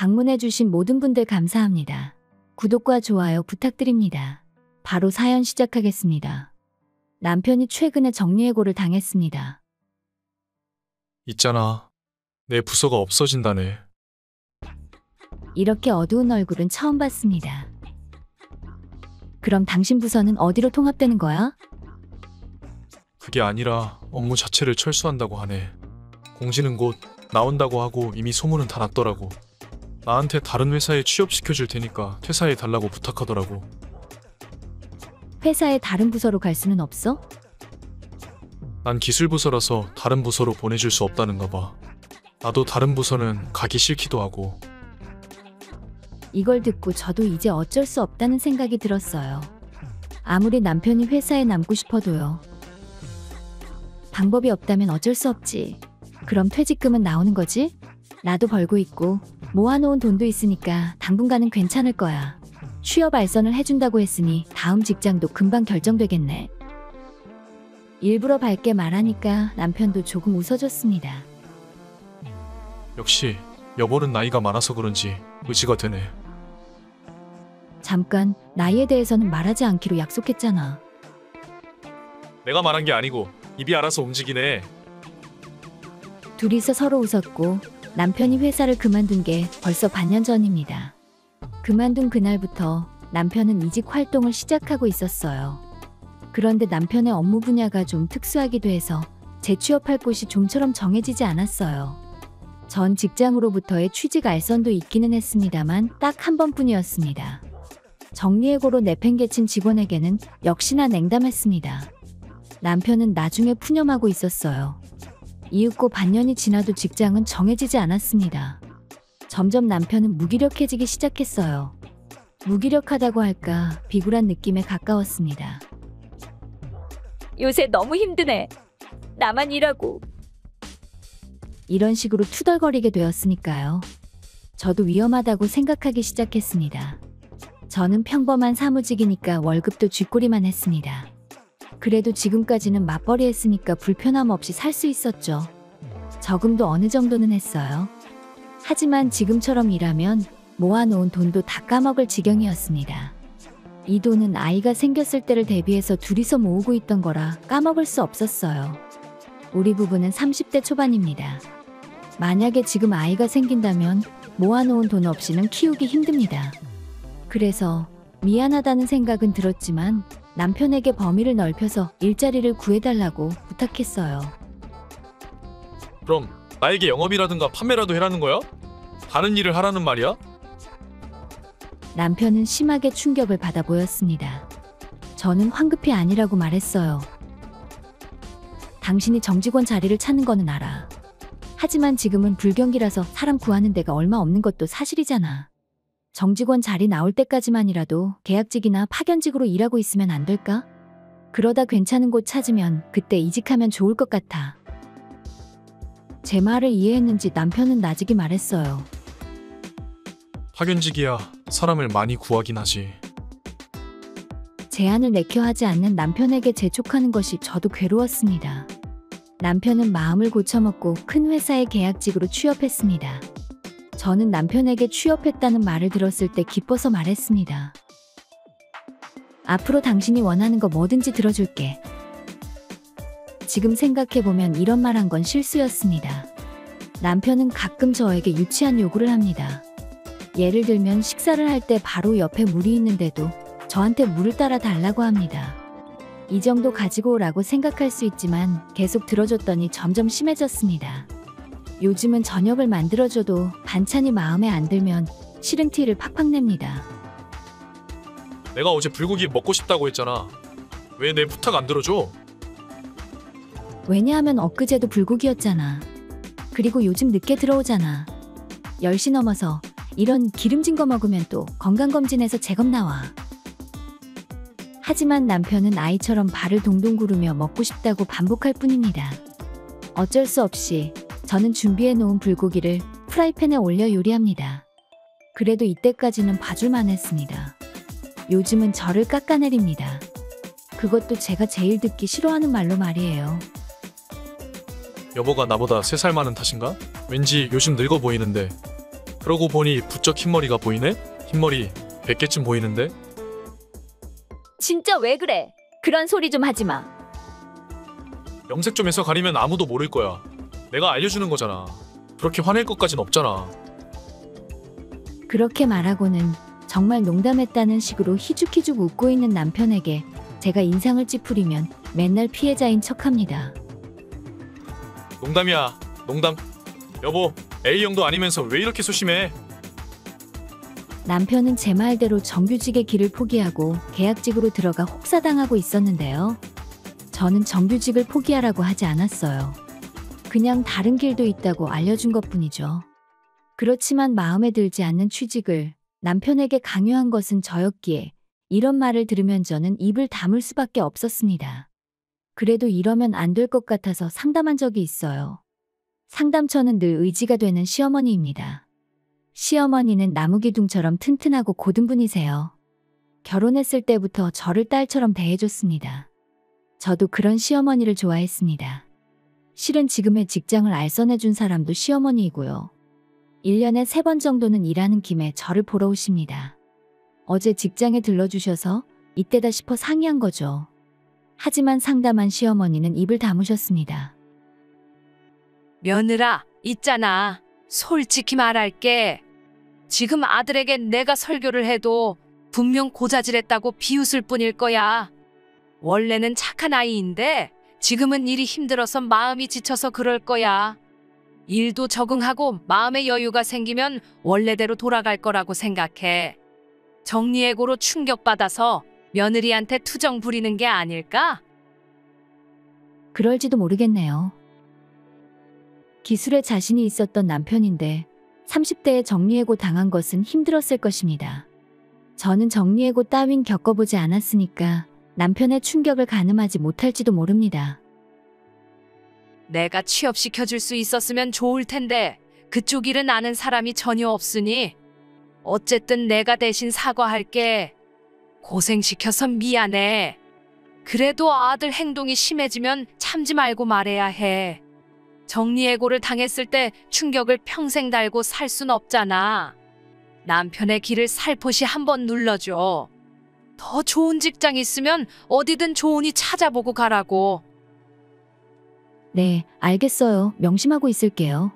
방문해주신 모든 분들 감사합니다. 구독과 좋아요 부탁드립니다. 바로 사연 시작하겠습니다. 남편이 최근에 정리해고를 당했습니다. 있잖아. 내 부서가 없어진다네. 이렇게 어두운 얼굴은 처음 봤습니다. 그럼 당신 부서는 어디로 통합되는 거야? 그게 아니라 업무 자체를 철수한다고 하네. 공지는 곧 나온다고 하고 이미 소문은 다 났더라고. 나한테 다른 회사에 취업시켜줄 테니까 퇴사해달라고 부탁하더라고. 회사의 다른 부서로 갈 수는 없어? 난 기술부서라서 다른 부서로 보내줄 수 없다는가 봐. 나도 다른 부서는 가기 싫기도 하고. 이걸 듣고 저도 이제 어쩔 수 없다는 생각이 들었어요. 아무리 남편이 회사에 남고 싶어도요. 방법이 없다면 어쩔 수 없지. 그럼 퇴직금은 나오는 거지? 나도 벌고 있고 모아놓은 돈도 있으니까 당분간은 괜찮을 거야. 취업 알선을 해준다고 했으니 다음 직장도 금방 결정되겠네. 일부러 밝게 말하니까 남편도 조금 웃어줬습니다. 역시 여보는 나이가 많아서 그런지 의지가 되네. 잠깐, 나이에 대해서는 말하지 않기로 약속했잖아. 내가 말한 게 아니고 입이 알아서 움직이네. 둘이서 서로 웃었고 남편이 회사를 그만둔 게 벌써 반년 전입니다. 그만둔 그날부터 남편은 이직 활동을 시작하고 있었어요. 그런데 남편의 업무 분야가 좀 특수하기도 해서 재취업할 곳이 좀처럼 정해지지 않았어요. 전 직장으로부터의 취직 알선도 있기는 했습니다만 딱 한 번뿐이었습니다. 정리해고로 내팽개친 직원에게는 역시나 냉담했습니다. 남편은 나중에 푸념하고 있었어요. 이윽고 반년이 지나도 직장은 정해지지 않았습니다. 점점 남편은 무기력해지기 시작했어요. 무기력하다고 할까 비굴한 느낌에 가까웠습니다. 요새 너무 힘드네. 나만 일하고. 이런 식으로 투덜거리게 되었으니까요. 저도 위험하다고 생각하기 시작했습니다. 저는 평범한 사무직이니까 월급도 쥐꼬리만 했습니다. 그래도 지금까지는 맞벌이 했으니까 불편함 없이 살 수 있었죠. 저금도 어느 정도는 했어요. 하지만 지금처럼 일하면 모아놓은 돈도 다 까먹을 지경이었습니다. 이 돈은 아이가 생겼을 때를 대비해서 둘이서 모으고 있던 거라 까먹을 수 없었어요. 우리 부부는 30대 초반입니다. 만약에 지금 아이가 생긴다면 모아놓은 돈 없이는 키우기 힘듭니다. 그래서 미안하다는 생각은 들었지만 남편에게 범위를 넓혀서 일자리를 구해달라고 부탁했어요. 그럼 나에게 영업이라든가 판매라도 해라는 거야? 다른 일을 하라는 말이야? 남편은 심하게 충격을 받아 보였습니다. 저는 황급히 아니라고 말했어요. 당신이 정직원 자리를 찾는 거는 알아. 하지만 지금은 불경기라서 사람 구하는 데가 얼마 없는 것도 사실이잖아. 정직원 자리 나올 때까지만이라도 계약직이나 파견직으로 일하고 있으면 안 될까? 그러다 괜찮은 곳 찾으면 그때 이직하면 좋을 것 같아. 제 말을 이해했는지 남편은 나직이 말했어요. 파견직이야 사람을 많이 구하긴 하지. 제안을 내켜 하지 않는 남편에게 재촉하는 것이 저도 괴로웠습니다. 남편은 마음을 고쳐먹고 큰 회사의 계약직으로 취업했습니다. 저는 남편에게 취업했다는 말을 들었을 때 기뻐서 말했습니다. 앞으로 당신이 원하는 거 뭐든지 들어줄게. 지금 생각해보면 이런 말 한 건 실수였습니다. 남편은 가끔 저에게 유치한 요구를 합니다. 예를 들면 식사를 할 때 바로 옆에 물이 있는데도 저한테 물을 따라 달라고 합니다. 이 정도 가지고 오라고 생각할 수 있지만 계속 들어줬더니 점점 심해졌습니다. 요즘은 저녁을 만들어줘도 반찬이 마음에 안 들면 싫은 티를 팍팍 냅니다. 내가 어제 불고기 먹고 싶다고 했잖아. 왜 내 부탁 안 들어줘? 왜냐하면 엊그제도 불고기였잖아. 그리고 요즘 늦게 들어오잖아. 10시 넘어서 이런 기름진 거 먹으면 또 건강검진에서 재검 나와. 하지만 남편은 아이처럼 발을 동동 구르며 먹고 싶다고 반복할 뿐입니다. 어쩔 수 없이 저는 준비해놓은 불고기를 프라이팬에 올려 요리합니다. 그래도 이때까지는 봐줄만 했습니다. 요즘은 저를 깎아내립니다. 그것도 제가 제일 듣기 싫어하는 말로 말이에요. 여보가 나보다 3살 많은 탓인가? 왠지 요즘 늙어 보이는데. 그러고 보니 부쩍 흰머리가 보이네? 흰머리 100개쯤 보이는데? 진짜 왜 그래? 그런 소리 좀 하지 마. 염색 좀 해서 가리면 아무도 모를 거야. 내가 알려주는 거잖아. 그렇게 화낼 것까진 없잖아. 그렇게 말하고는 정말 농담했다는 식으로 희죽희죽 웃고 있는 남편에게 제가 인상을 찌푸리면 맨날 피해자인 척합니다. 농담이야. 농담. 여보, A형도 아니면서 왜 이렇게 소심해? 남편은 제 말대로 정규직의 길을 포기하고 계약직으로 들어가 혹사당하고 있었는데요. 저는 정규직을 포기하라고 하지 않았어요. 그냥 다른 길도 있다고 알려준 것뿐이죠. 그렇지만 마음에 들지 않는 취직을 남편에게 강요한 것은 저였기에 이런 말을 들으면 저는 입을 다물 수밖에 없었습니다. 그래도 이러면 안 될 것 같아서 상담한 적이 있어요. 상담처는 늘 의지가 되는 시어머니입니다. 시어머니는 나무기둥처럼 튼튼하고 고든 분이세요. 결혼했을 때부터 저를 딸처럼 대해줬습니다. 저도 그런 시어머니를 좋아했습니다. 실은 지금의 직장을 알선해준 사람도 시어머니이고요. 1년에 3번 정도는 일하는 김에 저를 보러 오십니다. 어제 직장에 들러주셔서 이때다 싶어 상의한 거죠. 하지만 상담한 시어머니는 입을 다무셨습니다. 며느라, 있잖아. 솔직히 말할게. 지금 아들에게 내가 설교를 해도 분명 고자질했다고 비웃을 뿐일 거야. 원래는 착한 아이인데 지금은 일이 힘들어서 마음이 지쳐서 그럴 거야. 일도 적응하고 마음의 여유가 생기면 원래대로 돌아갈 거라고 생각해. 정리해고로 충격받아서 며느리한테 투정 부리는 게 아닐까? 그럴지도 모르겠네요. 기술에 자신이 있었던 남편인데 30대에 정리해고 당한 것은 힘들었을 것입니다. 저는 정리해고 따윈 겪어보지 않았으니까 남편의 충격을 가늠하지 못할지도 모릅니다. 내가 취업시켜줄 수 있었으면 좋을 텐데 그쪽 일은 아는 사람이 전혀 없으니 어쨌든 내가 대신 사과할게. 고생시켜서 미안해. 그래도 아들 행동이 심해지면 참지 말고 말해야 해. 정리해고를 당했을 때 충격을 평생 달고 살 순 없잖아. 남편의 길을 살포시 한번 눌러줘. 더 좋은 직장 있으면 어디든 좋으니 찾아보고 가라고. 네, 알겠어요. 명심하고 있을게요.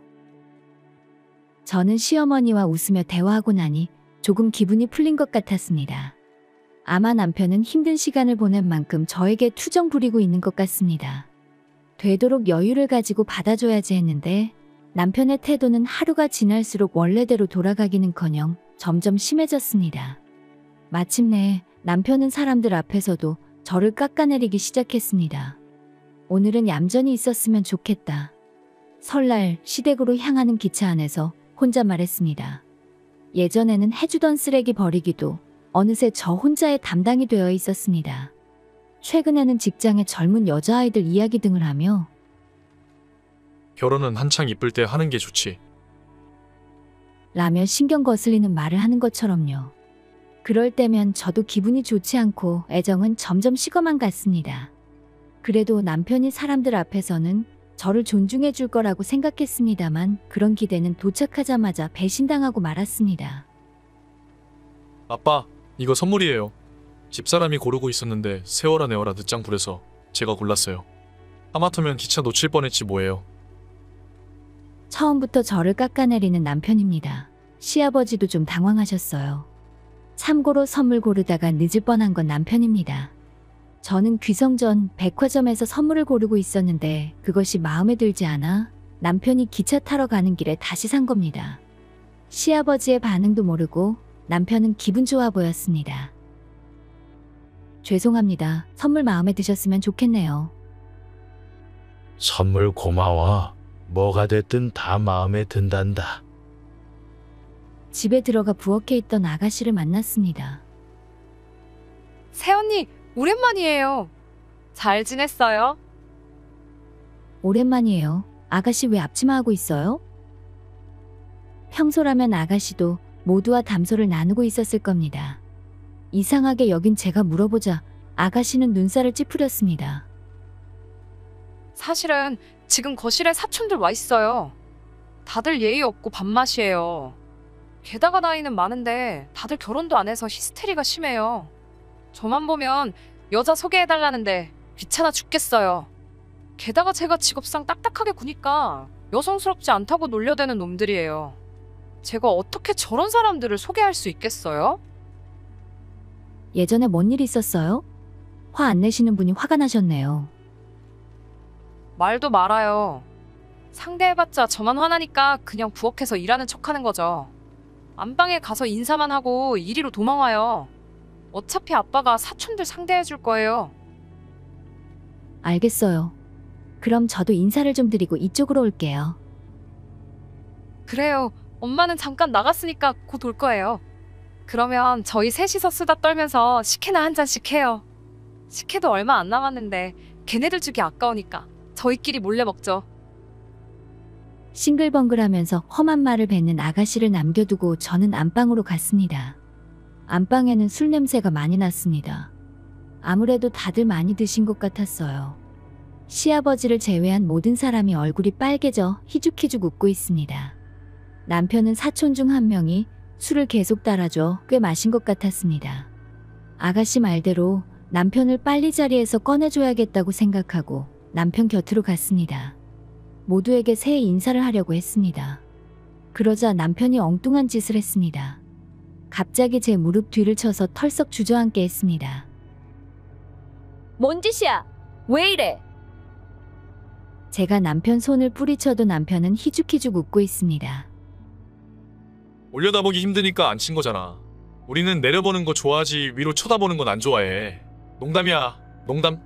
저는 시어머니와 웃으며 대화하고 나니 조금 기분이 풀린 것 같았습니다. 아마 남편은 힘든 시간을 보낸 만큼 저에게 투정 부리고 있는 것 같습니다. 되도록 여유를 가지고 받아줘야지 했는데 남편의 태도는 하루가 지날수록 원래대로 돌아가기는커녕 점점 심해졌습니다. 마침내 남편은 사람들 앞에서도 저를 깎아내리기 시작했습니다. 오늘은 얌전히 있었으면 좋겠다. 설날 시댁으로 향하는 기차 안에서 혼자 말했습니다. 예전에는 해주던 쓰레기 버리기도 어느새 저 혼자의 담당이 되어 있었습니다. 최근에는 직장의 젊은 여자아이들 이야기 등을 하며 결혼은 한창 이쁠 때 하는 게 좋지. 라며 신경 거슬리는 말을 하는 것처럼요. 그럴 때면 저도 기분이 좋지 않고 애정은 점점 식어만 갔습니다. 그래도 남편이 사람들 앞에서는 저를 존중해 줄 거라고 생각했습니다만 그런 기대는 도착하자마자 배신당하고 말았습니다. 아빠, 이거 선물이에요. 집사람이 고르고 있었는데 세워라 내워라 늦장 부려서 제가 골랐어요. 하마터면 기차 놓칠 뻔했지 뭐예요. 처음부터 저를 깎아내리는 남편입니다. 시아버지도 좀 당황하셨어요. 참고로 선물 고르다가 늦을 뻔한 건 남편입니다. 저는 귀성 전 백화점에서 선물을 고르고 있었는데 그것이 마음에 들지 않아 남편이 기차 타러 가는 길에 다시 산 겁니다. 시아버지의 반응도 모르고 남편은 기분 좋아 보였습니다. 죄송합니다. 선물 마음에 드셨으면 좋겠네요. 선물 고마워. 뭐가 됐든 다 마음에 든단다. 집에 들어가 부엌에 있던 아가씨를 만났습니다. 새언니, 오랜만이에요. 잘 지냈어요? 오랜만이에요. 아가씨 왜 앞치마하고 있어요? 평소라면 아가씨도 모두와 담소를 나누고 있었을 겁니다. 이상하게 여긴 제가 물어보자 아가씨는 눈살을 찌푸렸습니다. 사실은 지금 거실에 사촌들 와 있어요. 다들 예의 없고 밥맛이에요. 게다가 나이는 많은데 다들 결혼도 안 해서 히스테리가 심해요. 저만 보면 여자 소개해달라는데 귀찮아 죽겠어요. 게다가 제가 직업상 딱딱하게 구니까 여성스럽지 않다고 놀려대는 놈들이에요. 제가 어떻게 저런 사람들을 소개할 수 있겠어요? 예전에 뭔 일 있었어요? 화 안 내시는 분이 화가 나셨네요. 말도 말아요. 상대해봤자 저만 화나니까 그냥 부엌에서 일하는 척하는 거죠. 안방에 가서 인사만 하고 이리로 도망와요. 어차피 아빠가 사촌들 상대해줄 거예요. 알겠어요. 그럼 저도 인사를 좀 드리고 이쪽으로 올게요. 그래요. 엄마는 잠깐 나갔으니까 곧 올 거예요. 그러면 저희 셋이서 수다 떨면서 식혜나 한 잔씩 해요. 식혜도 얼마 안 남았는데 걔네들 주기 아까우니까 저희끼리 몰래 먹죠. 싱글벙글하면서 험한 말을 뱉는 아가씨를 남겨두고 저는 안방으로 갔습니다. 안방에는 술 냄새가 많이 났습니다. 아무래도 다들 많이 드신 것 같았어요. 시아버지를 제외한 모든 사람이 얼굴이 빨개져 희죽희죽 웃고 있습니다. 남편은 사촌 중 한 명이 술을 계속 따라줘 꽤 마신 것 같았습니다. 아가씨 말대로 남편을 빨리 자리에서 꺼내줘야겠다고 생각하고 남편 곁으로 갔습니다. 모두에게 새해 인사를 하려고 했습니다. 그러자 남편이 엉뚱한 짓을 했습니다. 갑자기 제 무릎 뒤를 쳐서 털썩 주저앉게 했습니다. 뭔 짓이야? 왜 이래? 제가 남편 손을 뿌리쳐도 남편은 희죽희죽 웃고 있습니다. 올려다보기 힘드니까 안 친 거잖아. 우리는 내려보는 거 좋아하지 위로 쳐다보는 건 안 좋아해. 농담이야. 농담.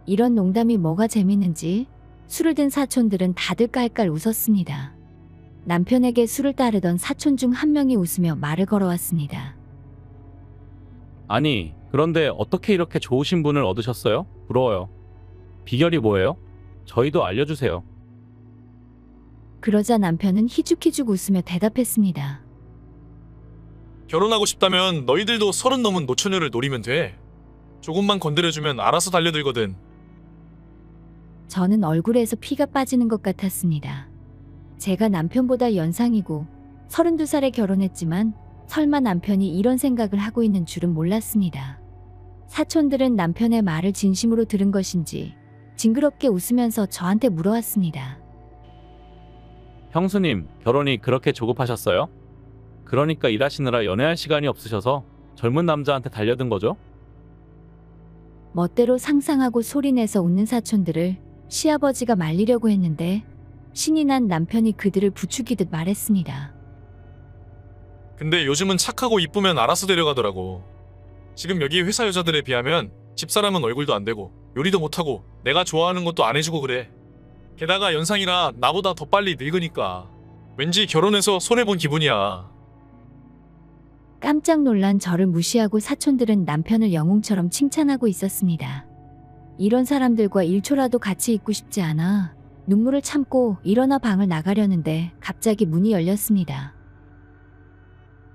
이런 농담이 뭐가 재밌는지 술을 든 사촌들은 다들 깔깔 웃었습니다. 남편에게 술을 따르던 사촌 중 한 명이 웃으며 말을 걸어왔습니다. 아니, 그런데 어떻게 이렇게 좋으신 분을 얻으셨어요? 부러워요. 비결이 뭐예요? 저희도 알려주세요. 그러자 남편은 희죽희죽 웃으며 대답했습니다. 결혼하고 싶다면 너희들도 30 넘은 노처녀를 노리면 돼. 조금만 건드려주면 알아서 달려들거든. 저는 얼굴에서 피가 빠지는 것 같았습니다. 제가 남편보다 연상이고 32살에 결혼했지만 설마 남편이 이런 생각을 하고 있는 줄은 몰랐습니다. 사촌들은 남편의 말을 진심으로 들은 것인지 징그럽게 웃으면서 저한테 물어왔습니다. 형수님, 결혼이 그렇게 조급하셨어요? 그러니까 일하시느라 연애할 시간이 없으셔서 젊은 남자한테 달려든 거죠? 멋대로 상상하고 소리내서 웃는 사촌들을 시아버지가 말리려고 했는데 신이 난 남편이 그들을 부추기듯 말했습니다. 근데 요즘은 착하고 이쁘면 알아서 데려가더라고. 지금 여기 회사 여자들에 비하면 집사람은 얼굴도 안 되고 요리도 못하고 내가 좋아하는 것도 안 해주고 그래. 게다가 연상이라 나보다 더 빨리 늙으니까 왠지 결혼해서 손해본 기분이야. 깜짝 놀란 저를 무시하고 사촌들은 남편을 영웅처럼 칭찬하고 있었습니다. 이런 사람들과 1초라도 같이 있고 싶지 않아 눈물을 참고 일어나 방을 나가려는데 갑자기 문이 열렸습니다.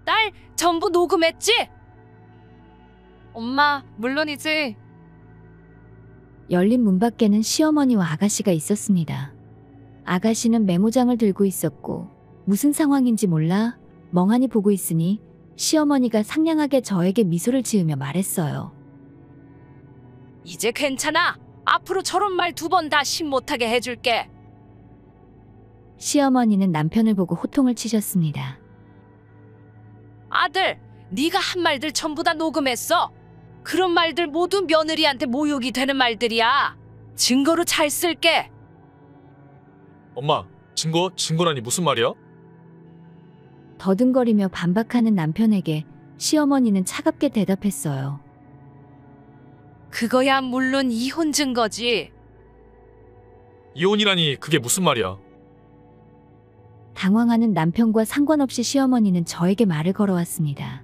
딸, 전부 녹음했지? 엄마, 물론이지. 열린 문 밖에는 시어머니와 아가씨가 있었습니다. 아가씨는 메모장을 들고 있었고 무슨 상황인지 몰라 멍하니 보고 있으니 시어머니가 상냥하게 저에게 미소를 지으며 말했어요. 이제 괜찮아. 앞으로 저런 말 2번 다시 못하게 해줄게. 시어머니는 남편을 보고 호통을 치셨습니다. 아들, 네가 한 말들 전부 다 녹음했어. 그런 말들 모두 며느리한테 모욕이 되는 말들이야. 증거로 잘 쓸게. 엄마, 증거라니 무슨 말이야? 더듬거리며 반박하는 남편에게 시어머니는 차갑게 대답했어요. 그거야 물론 이혼 증거지. 이혼이라니 그게 무슨 말이야? 당황하는 남편과 상관없이 시어머니는 저에게 말을 걸어왔습니다.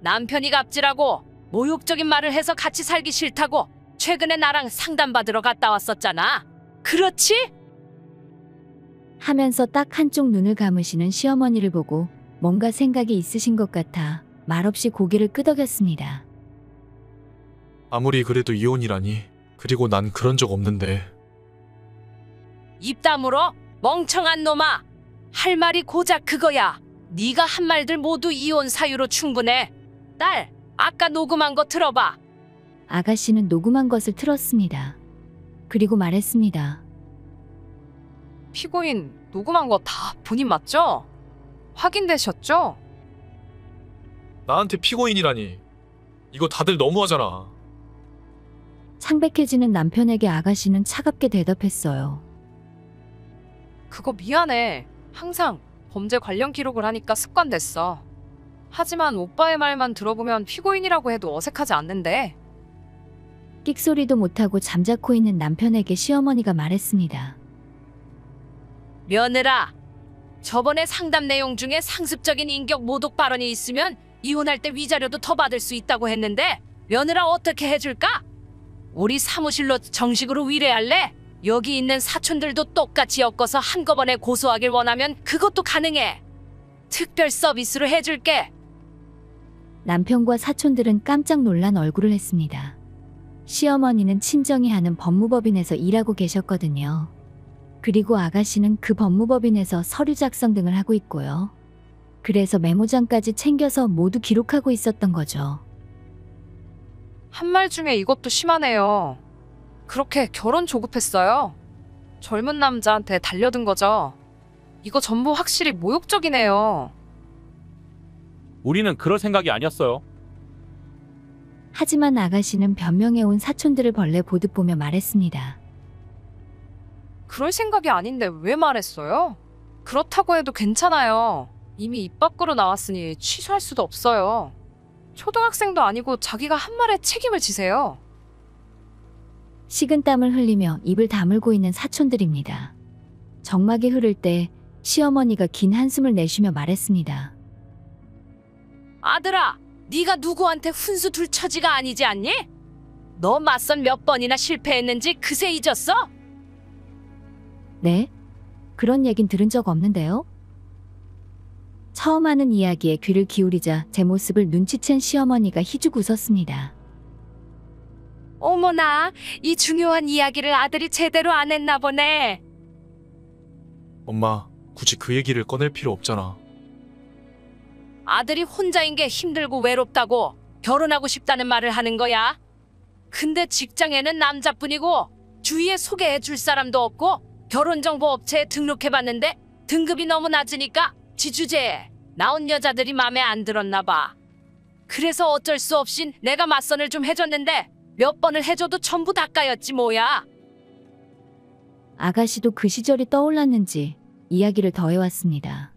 남편이 갑질하고 모욕적인 말을 해서 같이 살기 싫다고 최근에 나랑 상담받으러 갔다 왔었잖아. 그렇지? 하면서 딱 한쪽 눈을 감으시는 시어머니를 보고 뭔가 생각이 있으신 것 같아 말없이 고개를 끄덕였습니다. 아무리 그래도 이혼이라니. 그리고 난 그런 적 없는데. 입 다물어? 멍청한 놈아. 할 말이 고작 그거야. 네가 한 말들 모두 이혼 사유로 충분해. 딸, 아까 녹음한 거 들어봐. 아가씨는 녹음한 것을 틀었습니다. 그리고 말했습니다. 피고인 녹음한 거 다 본인 맞죠? 확인되셨죠? 나한테 피고인이라니. 이거 다들 너무하잖아. 창백해지는 남편에게 아가씨는 차갑게 대답했어요. 그거 미안해. 항상 범죄 관련 기록을 하니까 습관됐어. 하지만 오빠의 말만 들어보면 피고인이라고 해도 어색하지 않는데. 끽소리도 못하고 잠자코 있는 남편에게 시어머니가 말했습니다. 며느라, 저번에 상담 내용 중에 상습적인 인격 모독 발언이 있으면 이혼할 때 위자료도 더 받을 수 있다고 했는데 며느라 어떻게 해줄까? 우리 사무실로 정식으로 위례할래? 여기 있는 사촌들도 똑같이 엮어서 한꺼번에 고소하길 원하면 그것도 가능해. 특별 서비스로 해줄게. 남편과 사촌들은 깜짝 놀란 얼굴을 했습니다. 시어머니는 친정이 하는 법무법인에서 일하고 계셨거든요. 그리고 아가씨는 그 법무법인에서 서류 작성 등을 하고 있고요. 그래서 메모장까지 챙겨서 모두 기록하고 있었던 거죠. 한 말 중에 이것도 심하네요. 그렇게 결혼 조급했어요. 젊은 남자한테 달려든 거죠. 이거 전부 확실히 모욕적이네요. 우리는 그럴 생각이 아니었어요. 하지만 아가씨는 변명해온 사촌들을 벌레 보듯 보며 말했습니다. 그럴 생각이 아닌데 왜 말했어요? 그렇다고 해도 괜찮아요. 이미 입 밖으로 나왔으니 취소할 수도 없어요. 초등학생도 아니고 자기가 한 말에 책임을 지세요. 식은땀을 흘리며 입을 다물고 있는 사촌들입니다. 정막이 흐를 때 시어머니가 긴 한숨을 내쉬며 말했습니다. 아들아, 네가 누구한테 훈수 둘 처지가 아니지 않니? 너 맞선 몇 번이나 실패했는지 그새 잊었어? 네? 그런 얘긴 들은 적 없는데요? 처음 하는 이야기에 귀를 기울이자 제 모습을 눈치챈 시어머니가 희죽 웃었습니다. 어머나, 이 중요한 이야기를 아들이 제대로 안 했나 보네. 엄마, 굳이 그 얘기를 꺼낼 필요 없잖아. 아들이 혼자인 게 힘들고 외롭다고 결혼하고 싶다는 말을 하는 거야. 근데 직장에는 남자뿐이고 주위에 소개해 줄 사람도 없고 결혼정보업체에 등록해봤는데 등급이 너무 낮으니까 지주제에 나온 여자들이 맘에 안 들었나 봐. 그래서 어쩔 수 없이 내가 맞선을 좀 해줬는데 몇 번을 해줘도 전부 다 까였지 뭐야. 아가씨도 그 시절이 떠올랐는지 이야기를 더해왔습니다.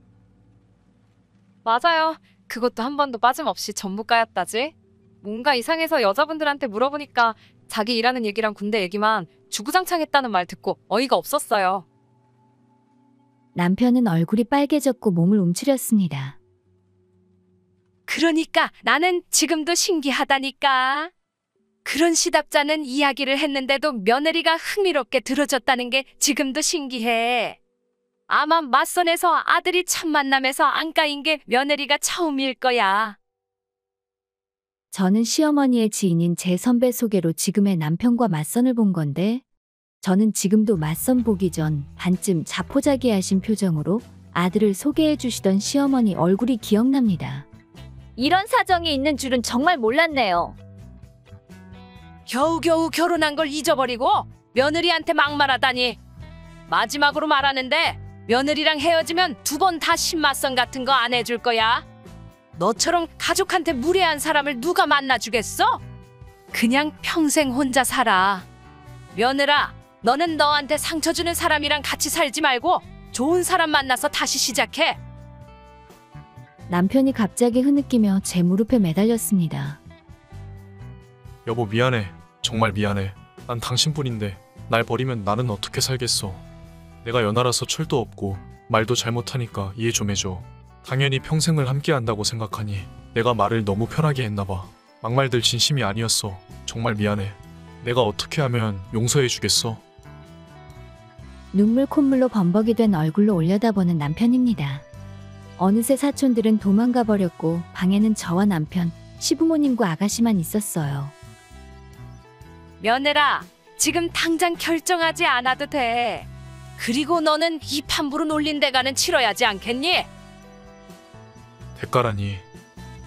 맞아요. 그것도 한 번도 빠짐없이 전부 까였다지. 뭔가 이상해서 여자분들한테 물어보니까 자기 일하는 얘기랑 군대 얘기만 주구장창했다는 말 듣고 어이가 없었어요. 남편은 얼굴이 빨개졌고 몸을 움츠렸습니다. 그러니까 나는 지금도 신기하다니까. 그런 시답잖은 이야기를 했는데도 며느리가 흥미롭게 들어줬다는 게 지금도 신기해. 아마 맞선에서 아들이 첫 만남에서 안 까인 게 며느리가 처음일 거야. 저는 시어머니의 지인인 제 선배 소개로 지금의 남편과 맞선을 본 건데 저는 지금도 맞선 보기 전 반쯤 자포자기하신 표정으로 아들을 소개해 주시던 시어머니 얼굴이 기억납니다. 이런 사정이 있는 줄은 정말 몰랐네요. 겨우겨우 결혼한 걸 잊어버리고 며느리한테 막말하다니. 마지막으로 말하는데 며느리랑 헤어지면 2번 다 신맞선 같은 거 안 해줄 거야. 너처럼 가족한테 무례한 사람을 누가 만나주겠어? 그냥 평생 혼자 살아. 며느라, 너는 너한테 상처 주는 사람이랑 같이 살지 말고 좋은 사람 만나서 다시 시작해. 남편이 갑자기 흐느끼며 제 무릎에 매달렸습니다. 여보 미안해. 정말 미안해. 난 당신뿐인데 날 버리면 나는 어떻게 살겠어. 내가 연하라서 철도 없고 말도 잘못하니까 이해 좀 해줘. 당연히 평생을 함께한다고 생각하니 내가 말을 너무 편하게 했나봐. 막말들 진심이 아니었어. 정말 미안해. 내가 어떻게 하면 용서해 주겠어? 눈물 콧물로 범벅이 된 얼굴로 올려다보는 남편입니다. 어느새 사촌들은 도망가 버렸고 방에는 저와 남편, 시부모님과 아가씨만 있었어요. 며느라, 지금 당장 결정하지 않아도 돼. 그리고 너는 이 판부로 놀린 대가는 치러야지 않겠니? 대가라니.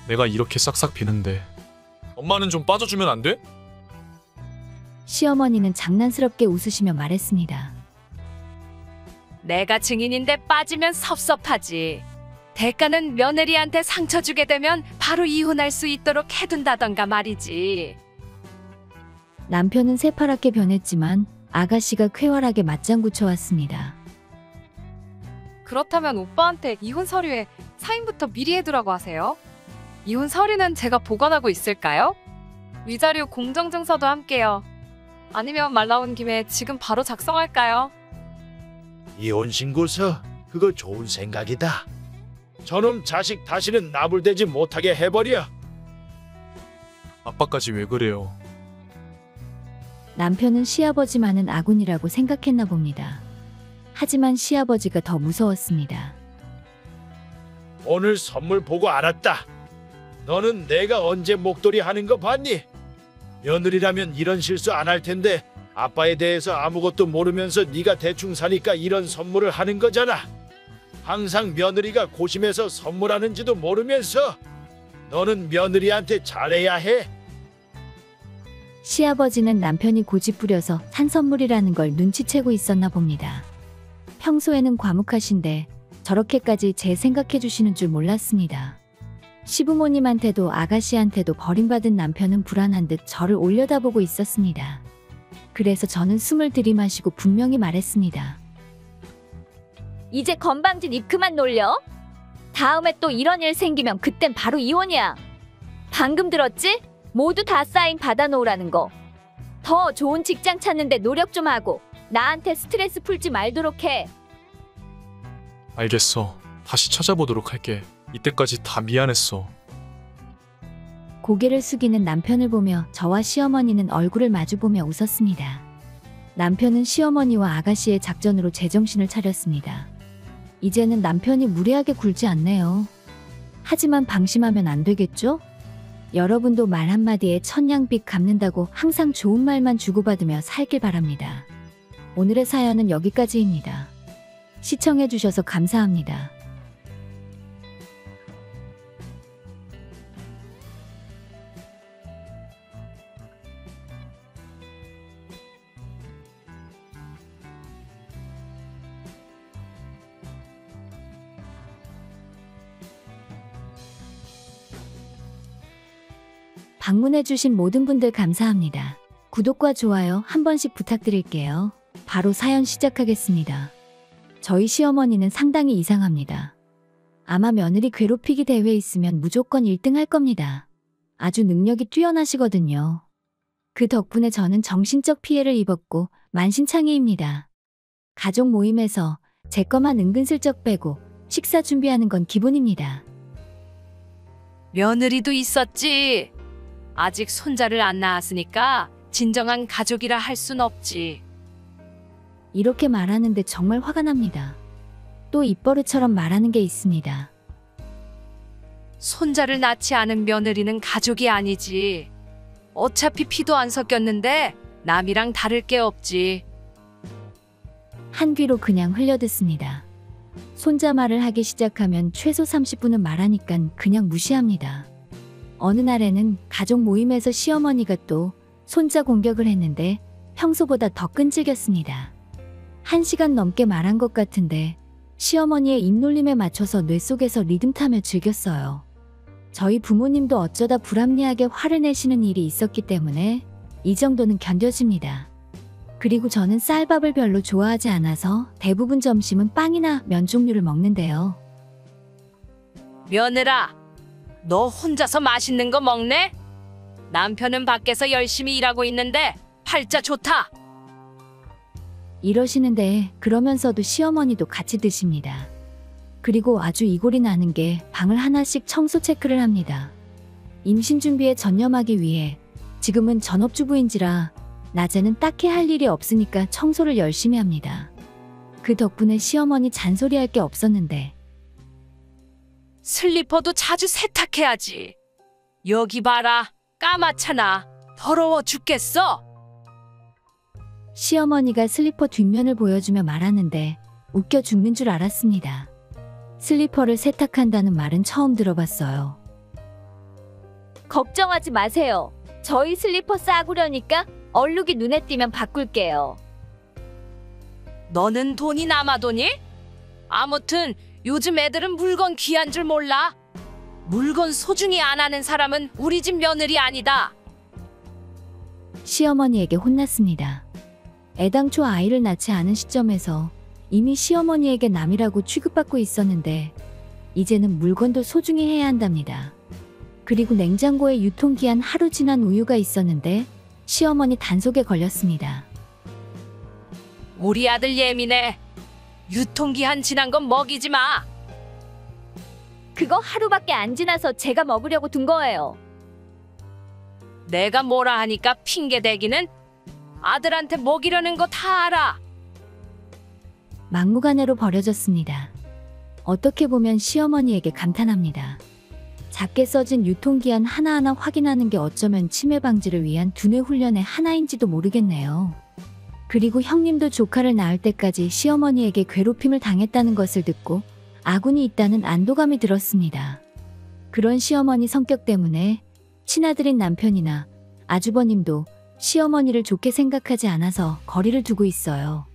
내가 이렇게 싹싹 비는데 엄마는 좀 빠져주면 안 돼? 시어머니는 장난스럽게 웃으시며 말했습니다. 내가 증인인데 빠지면 섭섭하지. 대가는 며느리한테 상처 주게 되면 바로 이혼할 수 있도록 해둔다던가 말이지. 남편은 새파랗게 변했지만 아가씨가 쾌활하게 맞장구 쳐왔습니다. 그렇다면 오빠한테 이혼 서류에 사인부터 미리 해두라고 하세요. 이혼 서류는 제가 보관하고 있을까요? 위자료 공정증서도 함께요. 아니면 말 나온 김에 지금 바로 작성할까요? 이혼 신고서 그거 좋은 생각이다. 저놈 자식 다시는 나불대지 못하게 해버려. 아빠까지 왜 그래요? 남편은 시아버지만은 아군이라고 생각했나 봅니다. 하지만 시아버지가 더 무서웠습니다. 오늘 선물 보고 알았다. 너는 내가 언제 목도리 하는 거 봤니? 며느리라면 이런 실수 안 할 텐데 아빠에 대해서 아무것도 모르면서 네가 대충 사니까 이런 선물을 하는 거잖아. 항상 며느리가 고심해서 선물하는지도 모르면서 너는 며느리한테 잘해야 해. 시아버지는 남편이 고집부려서 산 선물이라는 걸 눈치채고 있었나 봅니다. 평소에는 과묵하신데 저렇게까지 제 생각해 주시는 줄 몰랐습니다. 시부모님한테도 아가씨한테도 버림받은 남편은 불안한 듯 저를 올려다보고 있었습니다. 그래서 저는 숨을 들이마시고 분명히 말했습니다. 이제 건방진 입 그만 놀려. 다음에 또 이런 일 생기면 그땐 바로 이혼이야. 방금 들었지? 모두 다 사인 받아놓으라는 거. 더 좋은 직장 찾는데 노력 좀 하고 나한테 스트레스 풀지 말도록 해. 알겠어. 다시 찾아보도록 할게. 이때까지 다 미안했어. 고개를 숙이는 남편을 보며 저와 시어머니는 얼굴을 마주보며 웃었습니다. 남편은 시어머니와 아가씨의 작전으로 제정신을 차렸습니다. 이제는 남편이 무례하게 굴지 않네요. 하지만 방심하면 안 되겠죠? 여러분도 말 한마디에 천냥빚 갚는다고 항상 좋은 말만 주고받으며 살길 바랍니다. 오늘의 사연은 여기까지입니다. 시청해주셔서 감사합니다. 방문해주신 모든 분들 감사합니다. 구독과 좋아요 한 번씩 부탁드릴게요. 바로 사연 시작하겠습니다. 저희 시어머니는 상당히 이상합니다. 아마 며느리 괴롭히기 대회 있으면 무조건 1등 할 겁니다. 아주 능력이 뛰어나시거든요. 그 덕분에 저는 정신적 피해를 입었고 만신창이입니다. 가족 모임에서 제 것만 은근슬쩍 빼고 식사 준비하는 건 기본입니다. 며느리도 있었지. 아직 손자를 안 낳았으니까 진정한 가족이라 할 순 없지. 이렇게 말하는데 정말 화가 납니다. 또 입버릇처럼 말하는 게 있습니다. 손자를 낳지 않은 며느리는 가족이 아니지. 어차피 피도 안 섞였는데 남이랑 다를 게 없지. 한 귀로 그냥 흘려듣습니다. 손자 말을 하기 시작하면 최소 30분은 말하니깐 그냥 무시합니다. 어느 날에는 가족 모임에서 시어머니가 또 손자 공격을 했는데 평소보다 더 끈질겼습니다. 1시간 넘게 말한 것 같은데 시어머니의 입놀림에 맞춰서 뇌 속에서 리듬 타며 즐겼어요. 저희 부모님도 어쩌다 불합리하게 화를 내시는 일이 있었기 때문에 이 정도는 견뎌집니다. 그리고 저는 쌀밥을 별로 좋아하지 않아서 대부분 점심은 빵이나 면 종류를 먹는데요. 며느라, 너 혼자서 맛있는 거 먹네? 남편은 밖에서 열심히 일하고 있는데 팔자 좋다. 이러시는데 그러면서도 시어머니도 같이 드십니다. 그리고 아주 이골이 나는 게 방을 하나씩 청소 체크를 합니다. 임신 준비에 전념하기 위해 지금은 전업주부인지라 낮에는 딱히 할 일이 없으니까 청소를 열심히 합니다. 그 덕분에 시어머니 잔소리할 게 없었는데 슬리퍼도 자주 세탁해야지. 여기 봐라. 까맣잖아. 더러워 죽겠어. 시어머니가 슬리퍼 뒷면을 보여주며 말하는데 웃겨 죽는 줄 알았습니다. 슬리퍼를 세탁한다는 말은 처음 들어봤어요. 걱정하지 마세요. 저희 슬리퍼 싸구려니까 얼룩이 눈에 띄면 바꿀게요. 너는 돈이 남아도니? 아무튼 요즘 애들은 물건 귀한 줄 몰라. 물건 소중히 안 하는 사람은 우리 집 며느리 아니다. 시어머니에게 혼났습니다. 애당초 아이를 낳지 않은 시점에서 이미 시어머니에게 남이라고 취급받고 있었는데 이제는 물건도 소중히 해야 한답니다. 그리고 냉장고에 유통기한 하루 지난 우유가 있었는데 시어머니 단속에 걸렸습니다. 우리 아들 예민해. 유통기한 지난 건 먹이지 마. 그거 하루밖에 안 지나서 제가 먹으려고 둔 거예요. 내가 뭐라 하니까 핑계 대기는. 아들한테 먹이려는 거 다 알아. 막무가내로 버려졌습니다. 어떻게 보면 시어머니에게 감탄합니다. 작게 써진 유통기한 하나하나 확인하는 게 어쩌면 치매 방지를 위한 두뇌 훈련의 하나인지도 모르겠네요. 그리고 형님도 조카를 낳을 때까지 시어머니에게 괴롭힘을 당했다는 것을 듣고 아군이 있다는 안도감이 들었습니다. 그런 시어머니 성격 때문에 친아들인 남편이나 아주버님도 시어머니를 좋게 생각하지 않아서 거리를 두고 있어요.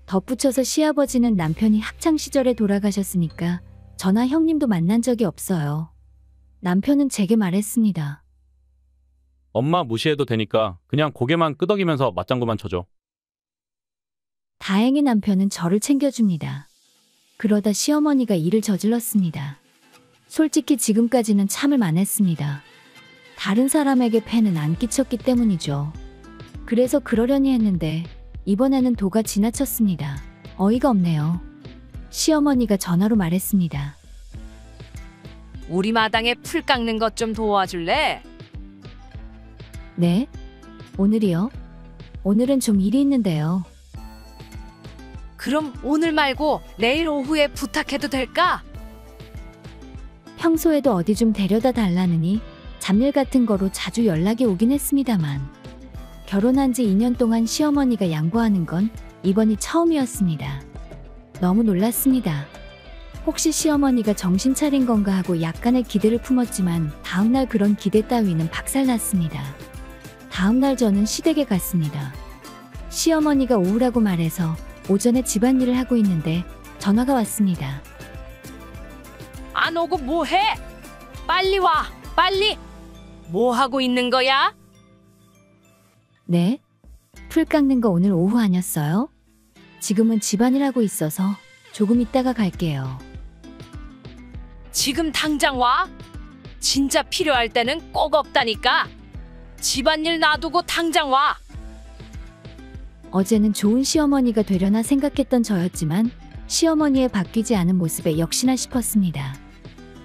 덧붙여서 시아버지는 남편이 학창시절에 돌아가셨으니까 저나 형님도 만난 적이 없어요. 남편은 제게 말했습니다. 엄마 무시해도 되니까 그냥 고개만 끄덕이면서 맞장구만 쳐줘. 다행히 남편은 저를 챙겨줍니다. 그러다 시어머니가 일을 저질렀습니다. 솔직히 지금까지는 참을 만했습니다. 다른 사람에게 폐는 안 끼쳤기 때문이죠. 그래서 그러려니 했는데 이번에는 도가 지나쳤습니다. 어이가 없네요. 시어머니가 전화로 말했습니다. 우리 마당에 풀 깎는 것 좀 도와줄래? 네? 오늘이요? 오늘은 좀 일이 있는데요. 그럼 오늘 말고 내일 오후에 부탁해도 될까? 평소에도 어디 좀 데려다 달라느니 잡일 같은 거로 자주 연락이 오긴 했습니다만 결혼한 지 2년 동안 시어머니가 양보하는 건 이번이 처음이었습니다. 너무 놀랐습니다. 혹시 시어머니가 정신 차린 건가 하고 약간의 기대를 품었지만 다음날 그런 기대 따위는 박살났습니다. 다음날 저는 시댁에 갔습니다. 시어머니가 오후라고 말해서 오전에 집안일을 하고 있는데 전화가 왔습니다. 안 오고 뭐해? 빨리 와, 빨리. 뭐 하고 있는 거야? 네? 풀 깎는 거 오늘 오후 아니었어요? 지금은 집안일 하고 있어서 조금 있다가 갈게요. 지금 당장 와? 진짜 필요할 때는 꼭 없다니까. 집안일 놔두고 당장 와. 어제는 좋은 시어머니가 되려나 생각했던 저였지만 시어머니의 바뀌지 않은 모습에 역시나 싶었습니다.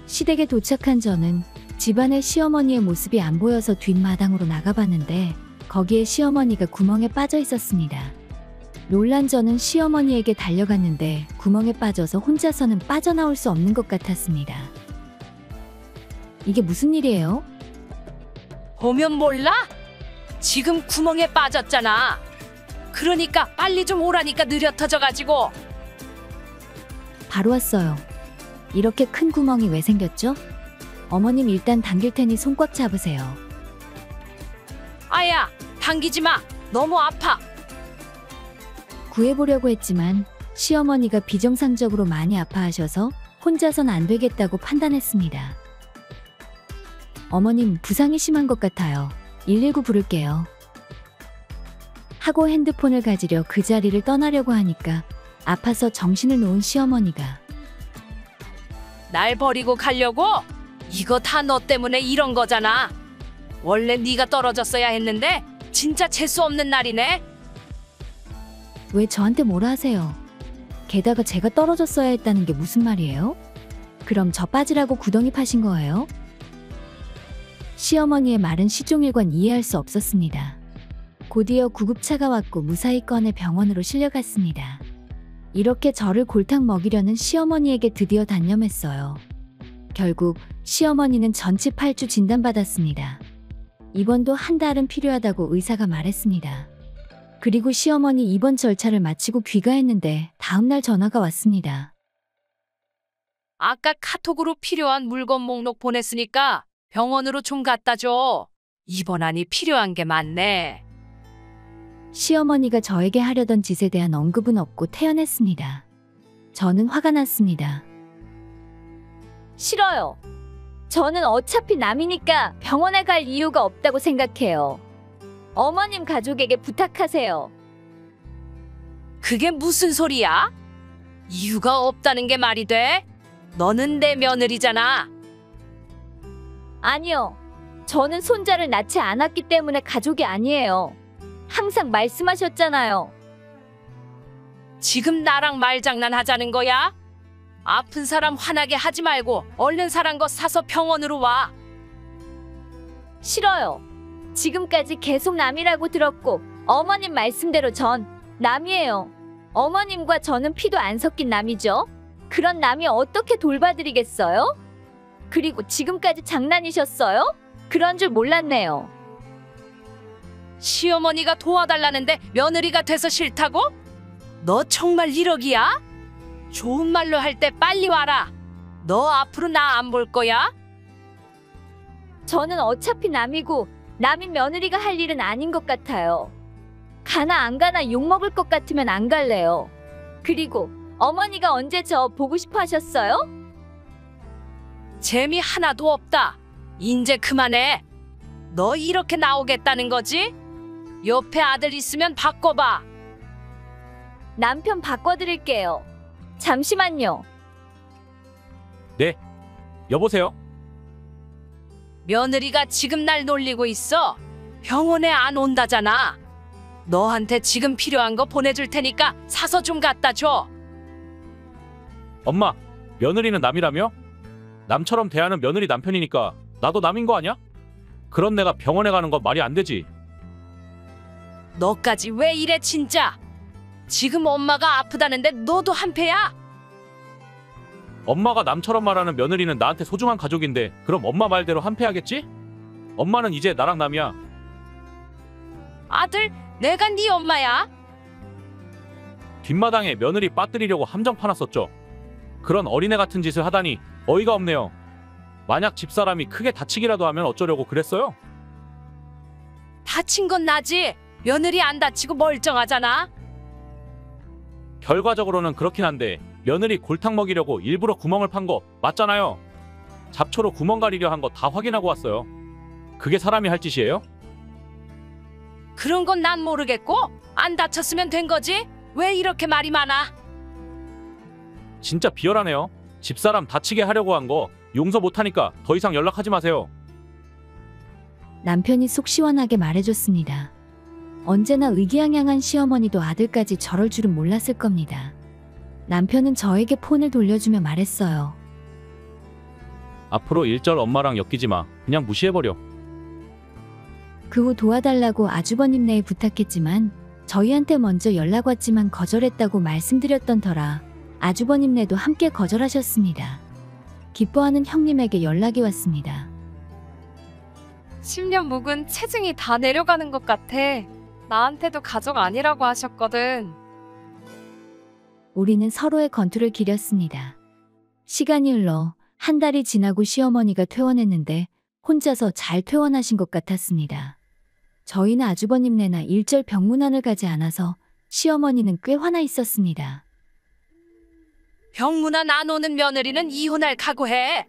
시댁에 도착한 저는 집안에 시어머니의 모습이 안 보여서 뒷마당으로 나가봤는데 거기에 시어머니가 구멍에 빠져 있었습니다. 놀란 저는 시어머니에게 달려갔는데 구멍에 빠져서 혼자서는 빠져나올 수 없는 것 같았습니다. 이게 무슨 일이에요? 보면 몰라? 지금 구멍에 빠졌잖아. 그러니까 빨리 좀 오라니까 느려 터져가지고. 바로 왔어요. 이렇게 큰 구멍이 왜 생겼죠? 어머님 일단 당길 테니 손 꽉 잡으세요. 아야, 당기지 마. 너무 아파. 구해보려고 했지만 시어머니가 비정상적으로 많이 아파하셔서 혼자선 안 되겠다고 판단했습니다. 어머님 부상이 심한 것 같아요. 119 부를게요. 하고 핸드폰을 가지려 그 자리를 떠나려고 하니까 아파서 정신을 놓은 시어머니가 날 버리고 가려고? 이거 다 너 때문에 이런 거잖아. 원래 네가 떨어졌어야 했는데 진짜 재수 없는 날이네. 왜 저한테 뭐라 하세요? 게다가 제가 떨어졌어야 했다는 게 무슨 말이에요? 그럼 저 빠지라고 구덩이 파신 거예요? 시어머니의 말은 시종일관 이해할 수 없었습니다. 곧이어 구급차가 왔고 무사히 꺼내 병원으로 실려갔습니다. 이렇게 저를 골탕 먹이려는 시어머니에게 드디어 단념했어요. 결국 시어머니는 전치 8주 진단받았습니다. 입원도 한 달은 필요하다고 의사가 말했습니다. 그리고 시어머니 입원 절차를 마치고 귀가했는데 다음날 전화가 왔습니다. 아까 카톡으로 필요한 물건 목록 보냈으니까 병원으로 좀 갖다 줘. 입원하니 필요한 게 많네. 시어머니가 저에게 하려던 짓에 대한 언급은 없고 퇴원했습니다. 저는 화가 났습니다. 싫어요. 저는 어차피 남이니까 병원에 갈 이유가 없다고 생각해요. 어머님 가족에게 부탁하세요. 그게 무슨 소리야? 이유가 없다는 게 말이 돼? 너는 내 며느리잖아. 아니요. 저는 손자를 낳지 않았기 때문에 가족이 아니에요. 항상 말씀하셨잖아요. 지금 나랑 말장난하자는 거야? 아픈 사람 화나게 하지 말고 얼른 사란 거 사서 병원으로 와. 싫어요. 지금까지 계속 남이라고 들었고 어머님 말씀대로 전 남이에요. 어머님과 저는 피도 안 섞인 남이죠. 그런 남이 어떻게 돌봐드리겠어요? 그리고 지금까지 장난이셨어요? 그런 줄 몰랐네요. 시어머니가 도와달라는데 며느리가 돼서 싫다고? 너 정말 1억이야? 좋은 말로 할 때 빨리 와라. 너 앞으로 나 안 볼 거야? 저는 어차피 남이고 남인 며느리가 할 일은 아닌 것 같아요. 가나 안 가나 욕먹을 것 같으면 안 갈래요. 그리고 어머니가 언제 저 보고 싶어 하셨어요? 재미 하나도 없다. 인제 그만해. 너 이렇게 나오겠다는 거지? 옆에 아들 있으면 바꿔봐. 남편 바꿔드릴게요. 잠시만요. 네. 여보세요? 며느리가 지금 날 놀리고 있어. 병원에 안 온다잖아. 너한테 지금 필요한 거 보내줄 테니까 사서 좀 갖다 줘. 엄마, 며느리는 남이라며? 남처럼 대하는 며느리 남편이니까 나도 남인 거 아니야? 그런 내가 병원에 가는 건 말이 안 되지. 너까지 왜 이래 진짜? 지금 엄마가 아프다는데 너도 한패야? 엄마가 남처럼 말하는 며느리는 나한테 소중한 가족인데 그럼 엄마 말대로 한패하겠지? 엄마는 이제 나랑 남이야. 아들, 내가 네 엄마야. 뒷마당에 며느리 빠뜨리려고 함정 파놨었죠. 그런 어린애 같은 짓을 하다니 어이가 없네요. 만약 집사람이 크게 다치기라도 하면 어쩌려고 그랬어요? 다친 건 나지. 며느리 안 다치고 멀쩡하잖아. 결과적으로는 그렇긴 한데 며느리 골탕 먹이려고 일부러 구멍을 판 거 맞잖아요. 잡초로 구멍 가리려 한 거 다 확인하고 왔어요. 그게 사람이 할 짓이에요? 그런 건 난 모르겠고 안 다쳤으면 된 거지. 왜 이렇게 말이 많아? 진짜 비열하네요. 집사람 다치게 하려고 한 거 용서 못하니까 더 이상 연락하지 마세요. 남편이 속 시원하게 말해줬습니다. 언제나 의기양양한 시어머니도 아들까지 저럴 줄은 몰랐을 겁니다. 남편은 저에게 폰을 돌려주며 말했어요. 앞으로 일절 엄마랑 엮이지 마. 그냥 무시해버려. 그 후 도와달라고 아주버님네에 부탁했지만 저희한테 먼저 연락 왔지만 거절했다고 말씀드렸던 터라 아주버님네도 함께 거절하셨습니다. 기뻐하는 형님에게 연락이 왔습니다. 10년 묵은 체중이 다 내려가는 것 같아. 나한테도 가족 아니라고 하셨거든. 우리는 서로의 건투를 기렸습니다. 시간이 흘러 한 달이 지나고 시어머니가 퇴원했는데 혼자서 잘 퇴원하신 것 같았습니다. 저희는 아주버님네나 일절 병문안을 가지 않아서 시어머니는 꽤 화나 있었습니다. 병문안 안 오는 며느리는 이혼할 각오해.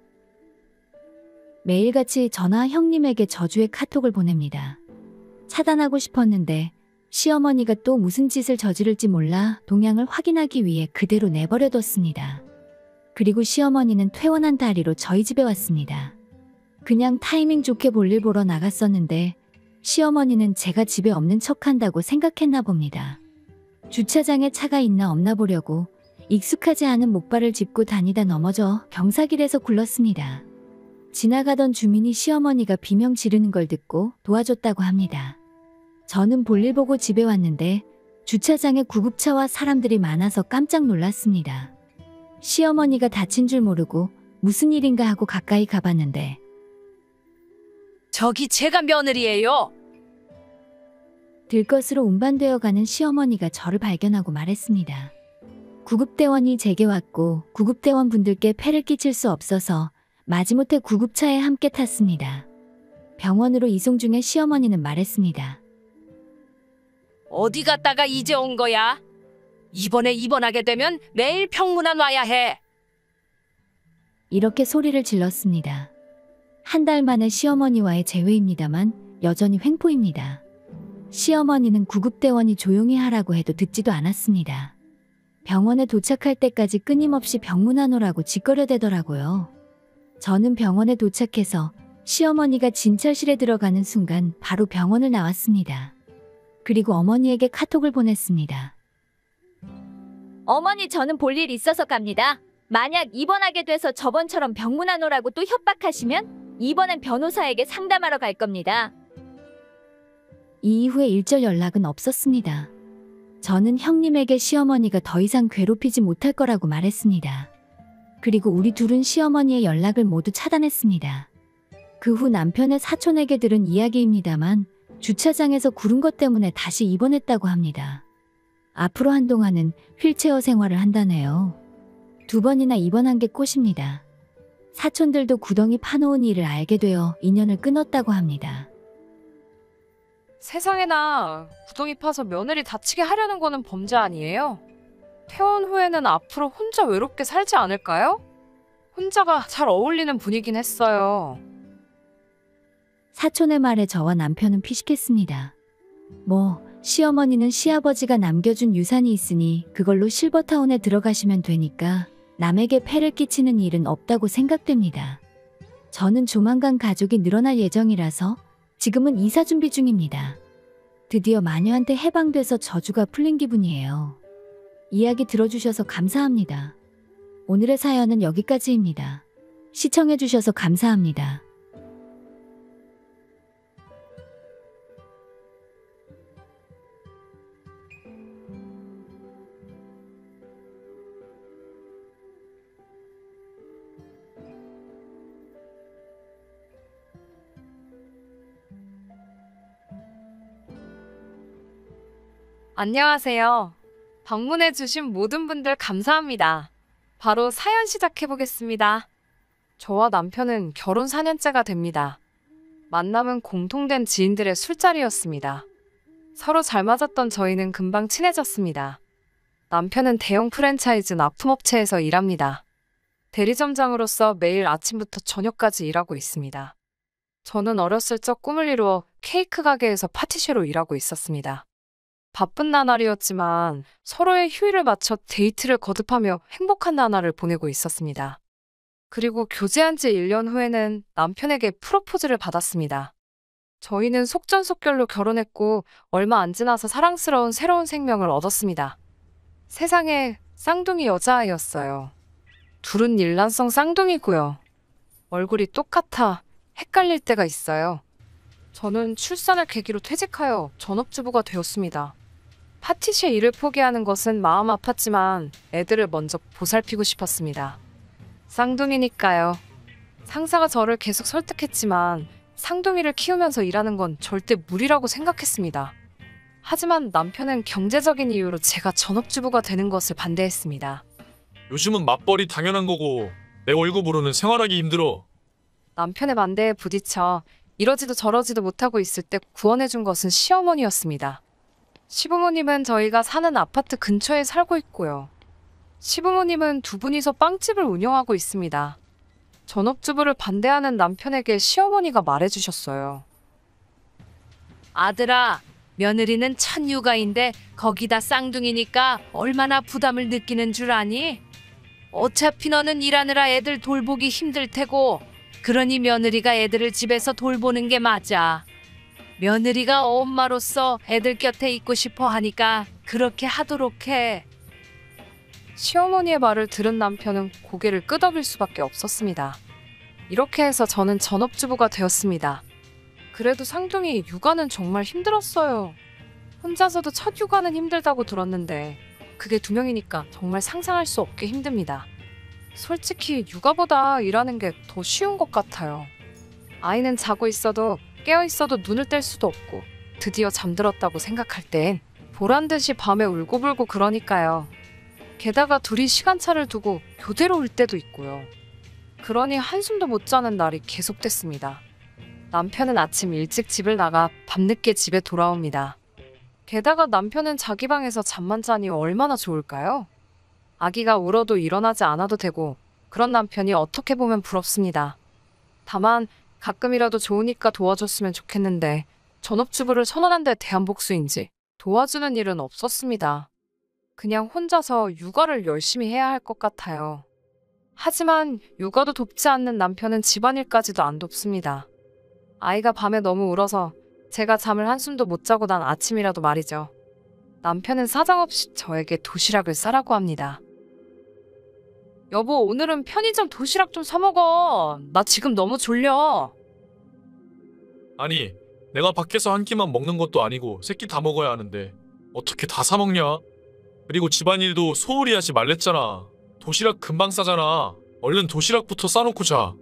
매일같이 전화 형님에게 저주의 카톡을 보냅니다. 차단하고 싶었는데 시어머니가 또 무슨 짓을 저지를지 몰라 동향을 확인하기 위해 그대로 내버려뒀습니다. 그리고 시어머니는 퇴원한 다리로 저희 집에 왔습니다. 그냥 타이밍 좋게 볼일 보러 나갔었는데 시어머니는 제가 집에 없는 척한다고 생각했나 봅니다. 주차장에 차가 있나 없나 보려고 익숙하지 않은 목발을 짚고 다니다 넘어져 경사길에서 굴렀습니다. 지나가던 주민이 시어머니가 비명 지르는 걸 듣고 도와줬다고 합니다. 저는 볼일 보고 집에 왔는데 주차장에 구급차와 사람들이 많아서 깜짝 놀랐습니다. 시어머니가 다친 줄 모르고 무슨 일인가 하고 가까이 가봤는데 저기 제가 며느리예요. 들것으로 운반되어 가는 시어머니가 저를 발견하고 말했습니다. 구급대원이 제게 왔고 구급대원 분들께 폐를 끼칠 수 없어서 마지못해 구급차에 함께 탔습니다. 병원으로 이송 중에 시어머니는 말했습니다. 어디 갔다가 이제 온 거야? 이번에 입원하게 되면 매일 평문안 와야 해. 이렇게 소리를 질렀습니다. 한 달 만에 시어머니와의 재회입니다만 여전히 횡포입니다. 시어머니는 구급대원이 조용히 하라고 해도 듣지도 않았습니다. 병원에 도착할 때까지 끊임없이 병문안 오라고 짓거려대더라고요. 저는 병원에 도착해서 시어머니가 진찰실에 들어가는 순간 바로 병원을 나왔습니다. 그리고 어머니에게 카톡을 보냈습니다. 어머니, 저는 볼 일 있어서 갑니다. 만약 입원하게 돼서 저번처럼 병문안 오라고 또 협박하시면 이번엔 변호사에게 상담하러 갈 겁니다. 이 이후에 일절 연락은 없었습니다. 저는 형님에게 시어머니가 더 이상 괴롭히지 못할 거라고 말했습니다. 그리고 우리 둘은 시어머니의 연락을 모두 차단했습니다. 그 후 남편의 사촌에게 들은 이야기입니다만 주차장에서 구른 것 때문에 다시 입원했다고 합니다. 앞으로 한동안은 휠체어 생활을 한다네요. 2번이나 입원한 게 꽃입니다. 사촌들도 구덩이 파놓은 일을 알게 되어 인연을 끊었다고 합니다. 세상에나 구덩이 파서 며느리 다치게 하려는 거는 범죄 아니에요? 퇴원 후에는 앞으로 혼자 외롭게 살지 않을까요? 혼자가 잘 어울리는 분이긴 했어요. 사촌의 말에 저와 남편은 피식했습니다. 시어머니는 시아버지가 남겨준 유산이 있으니 그걸로 실버타운에 들어가시면 되니까 남에게 폐를 끼치는 일은 없다고 생각됩니다. 저는 조만간 가족이 늘어날 예정이라서 지금은 이사 준비 중입니다. 드디어 마녀한테 해방돼서 저주가 풀린 기분이에요. 이야기 들어주셔서 감사합니다. 오늘의 사연은 여기까지입니다. 시청해주셔서 감사합니다. 안녕하세요. 방문해주신 모든 분들 감사합니다. 바로 사연 시작해보겠습니다. 저와 남편은 결혼 4년째가 됩니다. 만남은 공통된 지인들의 술자리였습니다. 서로 잘 맞았던 저희는 금방 친해졌습니다. 남편은 대형 프랜차이즈 납품업체에서 일합니다. 대리점장으로서 매일 아침부터 저녁까지 일하고 있습니다. 저는 어렸을 적 꿈을 이루어 케이크 가게에서 파티쉐로 일하고 있었습니다. 바쁜 나날이었지만 서로의 휴일을 맞춰 데이트를 거듭하며 행복한 나날을 보내고 있었습니다. 그리고 교제한 지 1년 후에는 남편에게 프로포즈를 받았습니다. 저희는 속전속결로 결혼했고 얼마 안 지나서 사랑스러운 새로운 생명을 얻었습니다. 세상에 쌍둥이 여자아이였어요. 둘은 일란성 쌍둥이고요. 얼굴이 똑같아 헷갈릴 때가 있어요. 저는 출산을 계기로 퇴직하여 전업주부가 되었습니다. 파티쉐 일을 포기하는 것은 마음 아팠지만 애들을 먼저 보살피고 싶었습니다. 쌍둥이니까요. 상사가 저를 계속 설득했지만 쌍둥이를 키우면서 일하는 건 절대 무리라고 생각했습니다. 하지만 남편은 경제적인 이유로 제가 전업주부가 되는 것을 반대했습니다. 요즘은 맞벌이 당연한 거고 내 월급으로는 생활하기 힘들어. 남편의 반대에 부딪혀 이러지도 저러지도 못하고 있을 때 구원해준 것은 시어머니였습니다. 시부모님은 저희가 사는 아파트 근처에 살고 있고요. 시부모님은 두 분이서 빵집을 운영하고 있습니다. 전업주부를 반대하는 남편에게 시어머니가 말해주셨어요. 아들아, 며느리는 첫 육아인데 거기다 쌍둥이니까 얼마나 부담을 느끼는 줄 아니? 어차피 너는 일하느라 애들 돌보기 힘들 테고 그러니 며느리가 애들을 집에서 돌보는 게 맞아. 며느리가 엄마로서 애들 곁에 있고 싶어 하니까 그렇게 하도록 해. 시어머니의 말을 들은 남편은 고개를 끄덕일 수밖에 없었습니다. 이렇게 해서 저는 전업주부가 되었습니다. 그래도 쌍둥이 육아는 정말 힘들었어요. 혼자서도 첫 육아는 힘들다고 들었는데 그게 2명이니까 정말 상상할 수 없게 힘듭니다. 솔직히 육아보다 일하는 게 더 쉬운 것 같아요. 아이는 자고 있어도 깨어 있어도 눈을 뗄 수도 없고 드디어 잠들었다고 생각할 땐 보란듯이 밤에 울고불고 그러니까요. 게다가 둘이 시간차를 두고 교대로 올 때도 있고요. 그러니 한숨도 못 자는 날이 계속됐습니다. 남편은 아침 일찍 집을 나가 밤늦게 집에 돌아옵니다. 게다가 남편은 자기 방에서 잠만 자니 얼마나 좋을까요? 아기가 울어도 일어나지 않아도 되고 그런 남편이 어떻게 보면 부럽습니다. 다만 가끔이라도 좋으니까 도와줬으면 좋겠는데 전업주부를 선언한데 대한복수인지 도와주는 일은 없었습니다. 그냥 혼자서 육아를 열심히 해야 할 것 같아요. 하지만 육아도 돕지 않는 남편은 집안일까지도 안 돕습니다. 아이가 밤에 너무 울어서 제가 잠을 한숨도 못 자고 난 아침이라도 말이죠. 남편은 사정없이 저에게 도시락을 싸라고 합니다. 여보, 오늘은 편의점 도시락 좀 사 먹어. 나 지금 너무 졸려. 아니, 내가 밖에서 한 끼만 먹는 것도 아니고 새끼 다 먹어야 하는데 어떻게 다 사 먹냐? 그리고 집안일도 소홀히 하지 말랬잖아. 도시락 금방 싸잖아. 얼른 도시락부터 싸놓고 자.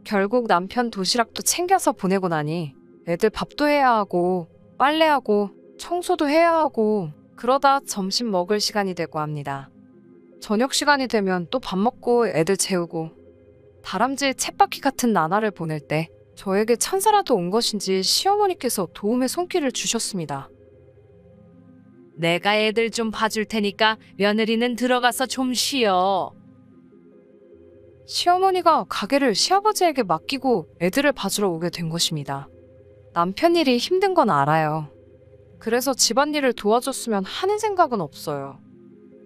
결국 남편 도시락도 챙겨서 보내고 나니 애들 밥도 해야 하고 빨래하고 청소도 해야 하고 그러다 점심 먹을 시간이 되고 합니다. 저녁 시간이 되면 또 밥 먹고 애들 재우고 다람쥐 쳇바퀴 같은 나날을 보낼 때 저에게 천사라도 온 것인지 시어머니께서 도움의 손길을 주셨습니다. 내가 애들 좀 봐줄 테니까 며느리는 들어가서 좀 쉬어. 시어머니가 가게를 시아버지에게 맡기고 애들을 봐주러 오게 된 것입니다. 남편 일이 힘든 건 알아요. 그래서 집안일을 도와줬으면 하는 생각은 없어요.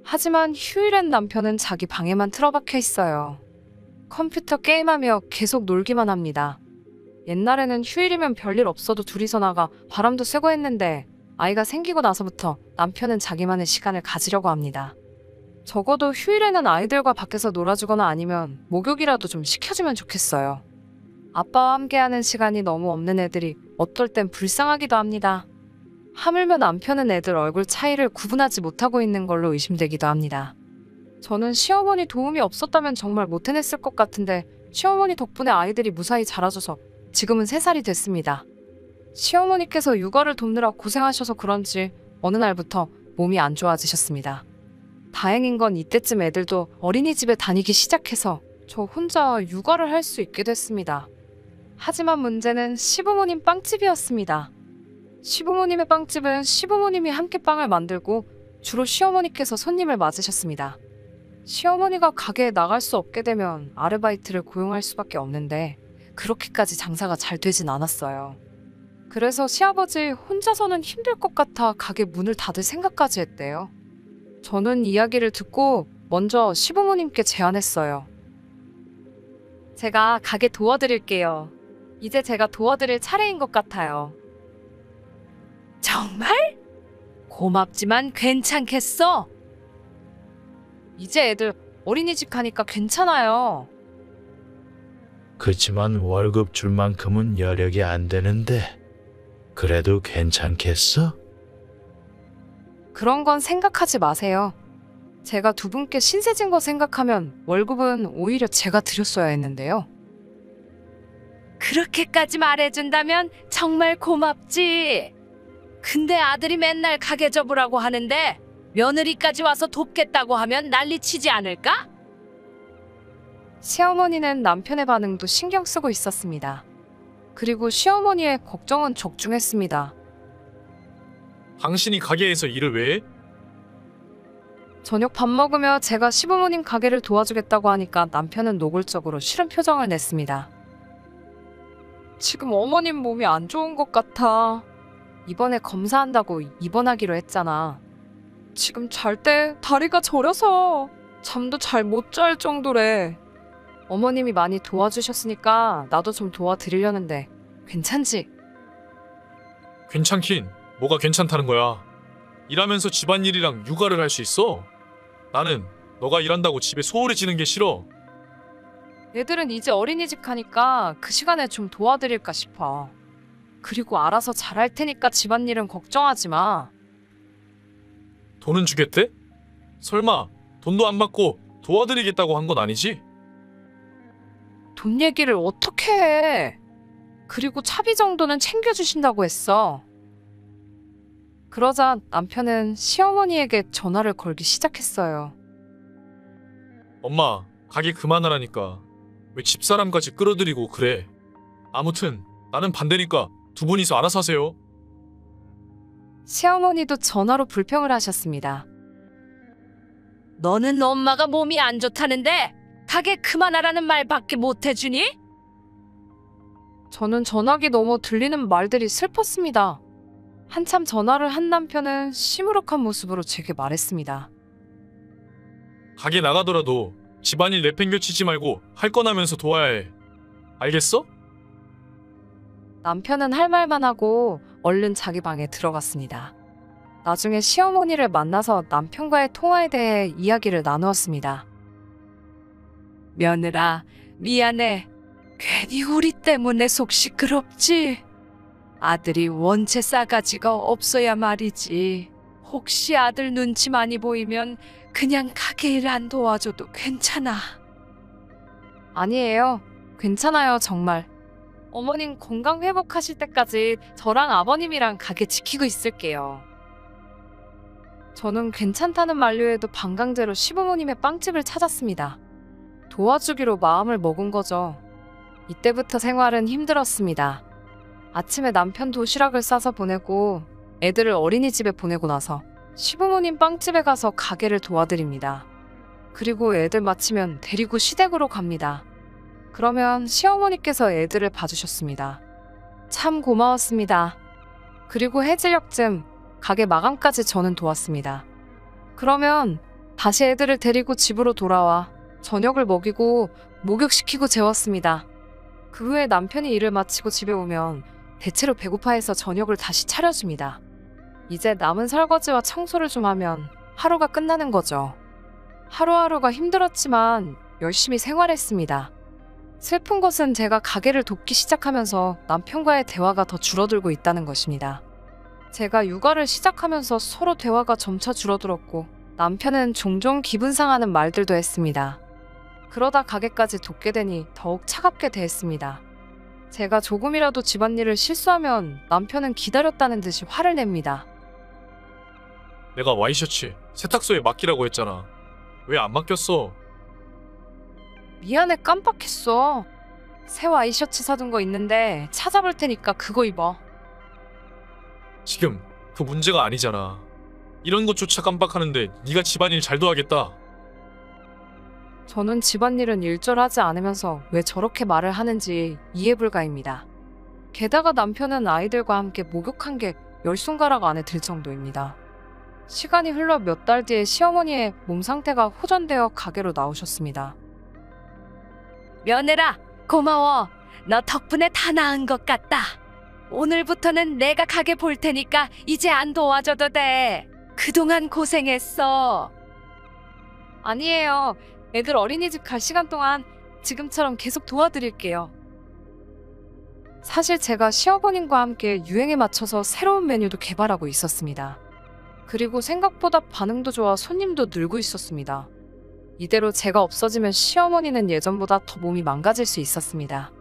하지만 휴일엔 남편은 자기 방에만 틀어박혀 있어요. 컴퓨터 게임하며 계속 놀기만 합니다. 옛날에는 휴일이면 별일 없어도 둘이서 나가 바람도 쐬고 했는데 아이가 생기고 나서부터 남편은 자기만의 시간을 가지려고 합니다. 적어도 휴일에는 아이들과 밖에서 놀아주거나 아니면 목욕이라도 좀 시켜주면 좋겠어요. 아빠와 함께하는 시간이 너무 없는 애들이 어떨 땐 불쌍하기도 합니다. 하물며 남편은 애들 얼굴 차이를 구분하지 못하고 있는 걸로 의심되기도 합니다. 저는 시어머니 도움이 없었다면 정말 못 해냈을 것 같은데 시어머니 덕분에 아이들이 무사히 자라줘서 지금은 3살이 됐습니다. 시어머니께서 육아를 돕느라 고생하셔서 그런지 어느 날부터 몸이 안 좋아지셨습니다. 다행인 건 이때쯤 애들도 어린이집에 다니기 시작해서 저 혼자 육아를 할 수 있게 됐습니다. 하지만 문제는 시부모님 빵집이었습니다. 시부모님의 빵집은 시부모님이 함께 빵을 만들고 주로 시어머니께서 손님을 맞으셨습니다. 시어머니가 가게에 나갈 수 없게 되면 아르바이트를 고용할 수밖에 없는데 그렇게까지 장사가 잘 되진 않았어요. 그래서 시아버지 혼자서는 힘들 것 같아 가게 문을 닫을 생각까지 했대요. 저는 이야기를 듣고 먼저 시부모님께 제안했어요. 제가 가게 도와드릴게요. 이제 제가 도와드릴 차례인 것 같아요. 정말? 고맙지만 괜찮겠어? 이제 애들 어린이집 가니까 괜찮아요. 그치만 월급 줄 만큼은 여력이 안 되는데 그래도 괜찮겠어? 그런 건 생각하지 마세요. 제가 두 분께 신세진 거 생각하면 월급은 오히려 제가 드렸어야 했는데요. 그렇게까지 말해준다면 정말 고맙지. 근데 아들이 맨날 가게 접으라고 하는데 며느리까지 와서 돕겠다고 하면 난리치지 않을까? 시어머니는 남편의 반응도 신경 쓰고 있었습니다. 그리고 시어머니의 걱정은 적중했습니다. 당신이 가게에서 일을 왜 해? 저녁 밥 먹으며 제가 시부모님 가게를 도와주겠다고 하니까 남편은 노골적으로 싫은 표정을 냈습니다. 지금 어머님 몸이 안 좋은 것 같아. 이번에 검사한다고 입원하기로 했잖아. 지금 잘 때 다리가 저려서 잠도 잘 못 잘 정도래. 어머님이 많이 도와주셨으니까 나도 좀 도와드리려는데 괜찮지? 괜찮긴 뭐가 괜찮다는 거야. 일하면서 집안일이랑 육아를 할 수 있어? 나는 너가 일한다고 집에 소홀해지는 게 싫어. 애들은 이제 어린이집 가니까 그 시간에 좀 도와드릴까 싶어. 그리고 알아서 잘할 테니까 집안일은 걱정하지 마. 돈은 주겠대? 설마 돈도 안 받고 도와드리겠다고 한 건 아니지? 돈 얘기를 어떻게 해? 그리고 차비 정도는 챙겨주신다고 했어. 그러자 남편은 시어머니에게 전화를 걸기 시작했어요. 엄마, 가게 그만하라니까. 왜 집사람까지 끌어들이고 그래? 아무튼 나는 반대니까 두 분이서 알아서 하세요. 시어머니도 전화로 불평을 하셨습니다. 너는 엄마가 몸이 안 좋다는데 가게 그만하라는 말밖에 못 해주니? 저는 전화기 너머 들리는 말들이 슬펐습니다. 한참 전화를 한 남편은 시무룩한 모습으로 제게 말했습니다. 가게 나가더라도 집안일 내팽겨치지 말고 할 건 하면서 도와야 해. 알겠어? 남편은 할 말만 하고 얼른 자기 방에 들어갔습니다. 나중에 시어머니를 만나서 남편과의 통화에 대해 이야기를 나누었습니다. 며느라, 미안해. 괜히 우리 때문에 속 시끄럽지. 아들이 원체 싸가지가 없어야 말이지. 혹시 아들 눈치 많이 보이면 그냥 가게 일 안 도와줘도 괜찮아. 아니에요. 괜찮아요, 정말. 어머님 건강 회복하실 때까지 저랑 아버님이랑 가게 지키고 있을게요. 저는 괜찮다는 만류에도 반강제로 시부모님의 빵집을 찾았습니다. 도와주기로 마음을 먹은 거죠. 이때부터 생활은 힘들었습니다. 아침에 남편 도시락을 싸서 보내고 애들을 어린이집에 보내고 나서 시부모님 빵집에 가서 가게를 도와드립니다. 그리고 애들 마치면 데리고 시댁으로 갑니다. 그러면 시어머니께서 애들을 봐주셨습니다. 참 고마웠습니다. 그리고 해질녘쯤 가게 마감까지 저는 도왔습니다. 그러면 다시 애들을 데리고 집으로 돌아와 저녁을 먹이고 목욕시키고 재웠습니다. 그 후에 남편이 일을 마치고 집에 오면 대체로 배고파해서 저녁을 다시 차려줍니다. 이제 남은 설거지와 청소를 좀 하면 하루가 끝나는 거죠. 하루하루가 힘들었지만 열심히 생활했습니다. 슬픈 것은 제가 가게를 돕기 시작하면서 남편과의 대화가 더 줄어들고 있다는 것입니다. 제가 육아를 시작하면서 서로 대화가 점차 줄어들었고 남편은 종종 기분 상하는 말들도 했습니다. 그러다 가게까지 돕게 되니 더욱 차갑게 대했습니다. 제가 조금이라도 집안일을 실수하면 남편은 기다렸다는 듯이 화를 냅니다. 내가 와이셔츠 세탁소에 맡기라고 했잖아. 왜 안 맡겼어? 미안해, 깜빡했어. 새 와이셔츠 사둔 거 있는데 찾아볼 테니까 그거 입어. 지금 그 문제가 아니잖아. 이런 것조차 깜빡하는데 네가 집안일 잘 도와겠다. 저는 집안일은 일절하지 않으면서 왜 저렇게 말을 하는지 이해 불가입니다. 게다가 남편은 아이들과 함께 목욕한 게 10손가락 안에 들 정도입니다. 시간이 흘러 몇 달 뒤에 시어머니의 몸 상태가 호전되어 가게로 나오셨습니다. 며느라, 고마워. 너 덕분에 다 나은 것 같다. 오늘부터는 내가 가게 볼 테니까 이제 안 도와줘도 돼. 그동안 고생했어. 아니에요. 애들 어린이집 갈 시간 동안 지금처럼 계속 도와드릴게요. 사실 제가 시어머님과 함께 유행에 맞춰서 새로운 메뉴도 개발하고 있었습니다. 그리고 생각보다 반응도 좋아 손님도 늘고 있었습니다. 이대로 제가 없어지면 시어머니는 예전보다 더 몸이 망가질 수 있었습니다.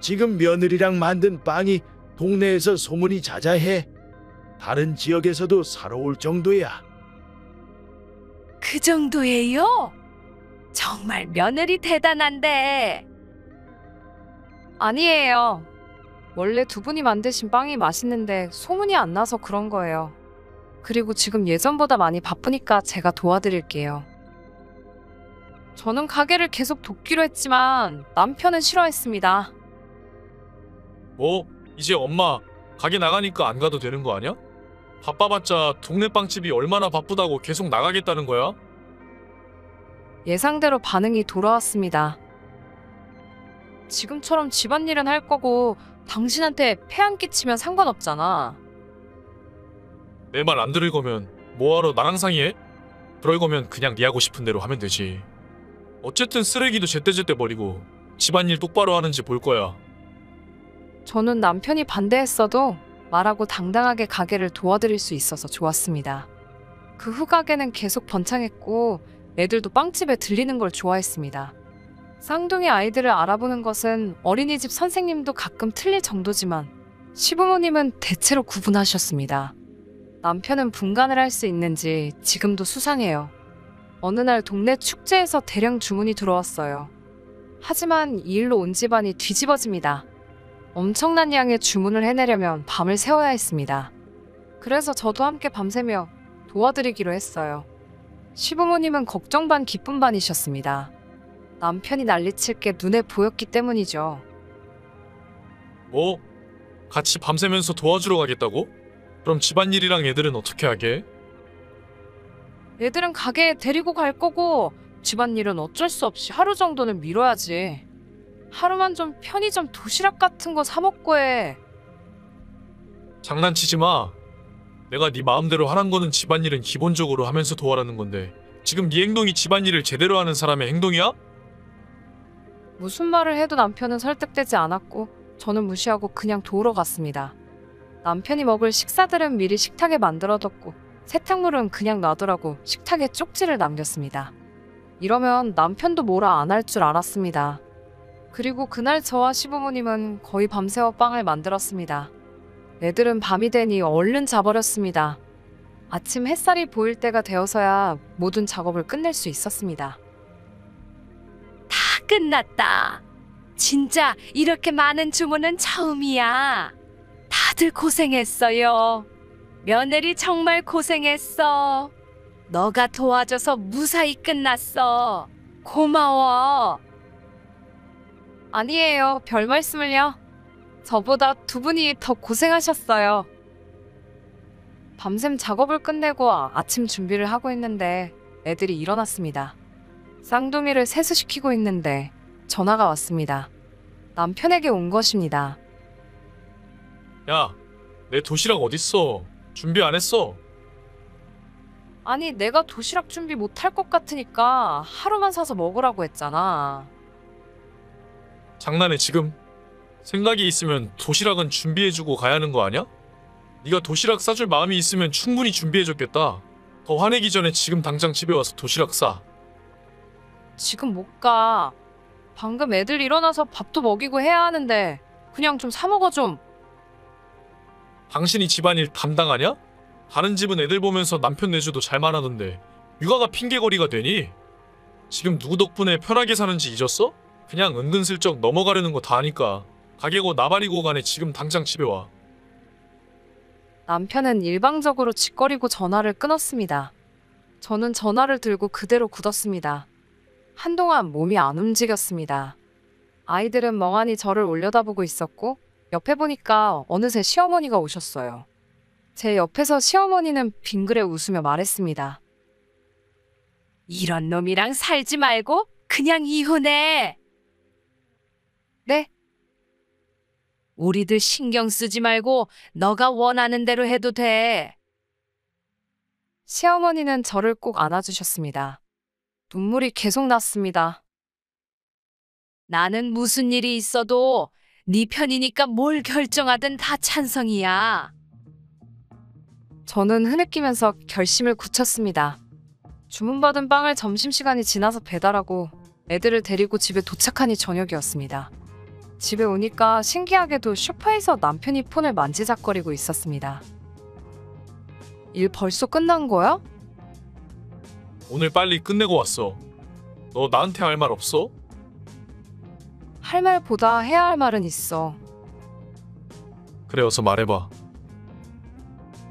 지금 며느리랑 만든 빵이 동네에서 소문이 자자해. 다른 지역에서도 사러 올 정도야. 그 정도예요? 정말 며느리 대단한데. 아니에요. 원래 두 분이 만드신 빵이 맛있는데 소문이 안 나서 그런 거예요. 그리고 지금 예전보다 많이 바쁘니까 제가 도와드릴게요. 저는 가게를 계속 돕기로 했지만 남편은 싫어했습니다. 뭐? 이제 엄마 가게 나가니까 안 가도 되는 거 아니야? 바빠봤자 동네 빵집이 얼마나 바쁘다고 계속 나가겠다는 거야? 예상대로 반응이 돌아왔습니다. 지금처럼 집안일은 할 거고 당신한테 폐 안 끼치면 상관없잖아. 내 말 안 들을 거면 뭐하러 나랑 상의해? 그럴 거면 그냥 네 하고 싶은 대로 하면 되지. 어쨌든 쓰레기도 제때제때 버리고 집안일 똑바로 하는지 볼 거야. 저는 남편이 반대했어도 말하고 당당하게 가게를 도와드릴 수 있어서 좋았습니다. 그 후 가게는 계속 번창했고 애들도 빵집에 들리는 걸 좋아했습니다. 쌍둥이 아이들을 알아보는 것은 어린이집 선생님도 가끔 틀릴 정도지만 시부모님은 대체로 구분하셨습니다. 남편은 분간을 할 수 있는지 지금도 수상해요. 어느 날 동네 축제에서 대량 주문이 들어왔어요. 하지만 이 일로 온 집안이 뒤집어집니다. 엄청난 양의 주문을 해내려면 밤을 새워야 했습니다. 그래서 저도 함께 밤새며 도와드리기로 했어요. 시부모님은 걱정 반 기쁨 반이셨습니다. 남편이 난리칠 게 눈에 보였기 때문이죠. 뭐? 같이 밤새면서 도와주러 가겠다고? 그럼 집안일이랑 애들은 어떻게 하게? 애들은 가게에 데리고 갈 거고 집안일은 어쩔 수 없이 하루 정도는 미뤄야지. 하루만 좀 편의점 도시락 같은 거 사 먹고 해. 장난치지 마. 내가 네 마음대로 하란 거는 집안일은 기본적으로 하면서 도와라는 건데 지금 네 행동이 집안일을 제대로 하는 사람의 행동이야? 무슨 말을 해도 남편은 설득되지 않았고 저는 무시하고 그냥 도우러 갔습니다. 남편이 먹을 식사들은 미리 식탁에 만들어뒀고 세탁물은 그냥 놔두라고 식탁에 쪽지를 남겼습니다. 이러면 남편도 뭐라 안 할 줄 알았습니다. 그리고 그날 저와 시부모님은 거의 밤새워 빵을 만들었습니다. 애들은 밤이 되니 얼른 자버렸습니다. 아침 햇살이 보일 때가 되어서야 모든 작업을 끝낼 수 있었습니다. 다 끝났다. 진짜 이렇게 많은 주문은 처음이야. 다들 고생했어요. 며느리 정말 고생했어. 너가 도와줘서 무사히 끝났어. 고마워. 아니에요. 별 말씀을요. 저보다 두 분이 더 고생하셨어요. 밤샘 작업을 끝내고 아침 준비를 하고 있는데 애들이 일어났습니다. 쌍둥이를 세수시키고 있는데 전화가 왔습니다. 남편에게 온 것입니다. 야, 내 도시락 어딨어? 준비 안 했어? 아니, 내가 도시락 준비 못할 것 같으니까 하루만 사서 먹으라고 했잖아. 장난해 지금? 생각이 있으면 도시락은 준비해주고 가야 하는 거 아니야? 네가 도시락 싸줄 마음이 있으면 충분히 준비해줬겠다. 더 화내기 전에 지금 당장 집에 와서 도시락 싸. 지금 못 가. 방금 애들 일어나서 밥도 먹이고 해야 하는데 그냥 좀 사 먹어 좀. 당신이 집안일 담당하냐? 다른 집은 애들 보면서 남편 내조도 잘 말하던데 육아가 핑계거리가 되니? 지금 누구 덕분에 편하게 사는지 잊었어? 그냥 은근슬쩍 넘어가려는 거 다 아니까 가게고 나발이고 간에 지금 당장 집에 와. 남편은 일방적으로 짓거리고 전화를 끊었습니다. 저는 전화를 들고 그대로 굳었습니다. 한동안 몸이 안 움직였습니다. 아이들은 멍하니 저를 올려다보고 있었고 옆에 보니까 어느새 시어머니가 오셨어요. 제 옆에서 시어머니는 빙그레 웃으며 말했습니다. 이런 놈이랑 살지 말고 그냥 이혼해. 네? 우리들 신경 쓰지 말고 너가 원하는 대로 해도 돼. 시어머니는 저를 꼭 안아주셨습니다. 눈물이 계속 났습니다. 나는 무슨 일이 있어도 네 편이니까 뭘 결정하든 다 찬성이야. 저는 흐느끼면서 결심을 굳혔습니다. 주문받은 빵을 점심시간이 지나서 배달하고 애들을 데리고 집에 도착하니 저녁이었습니다. 집에 오니까 신기하게도 소파에서 남편이 폰을 만지작거리고 있었습니다. 일 벌써 끝난 거야? 오늘 빨리 끝내고 왔어. 너 나한테 할 말 없어? 할 말보다 해야 할 말은 있어. 그래 어서 말해봐.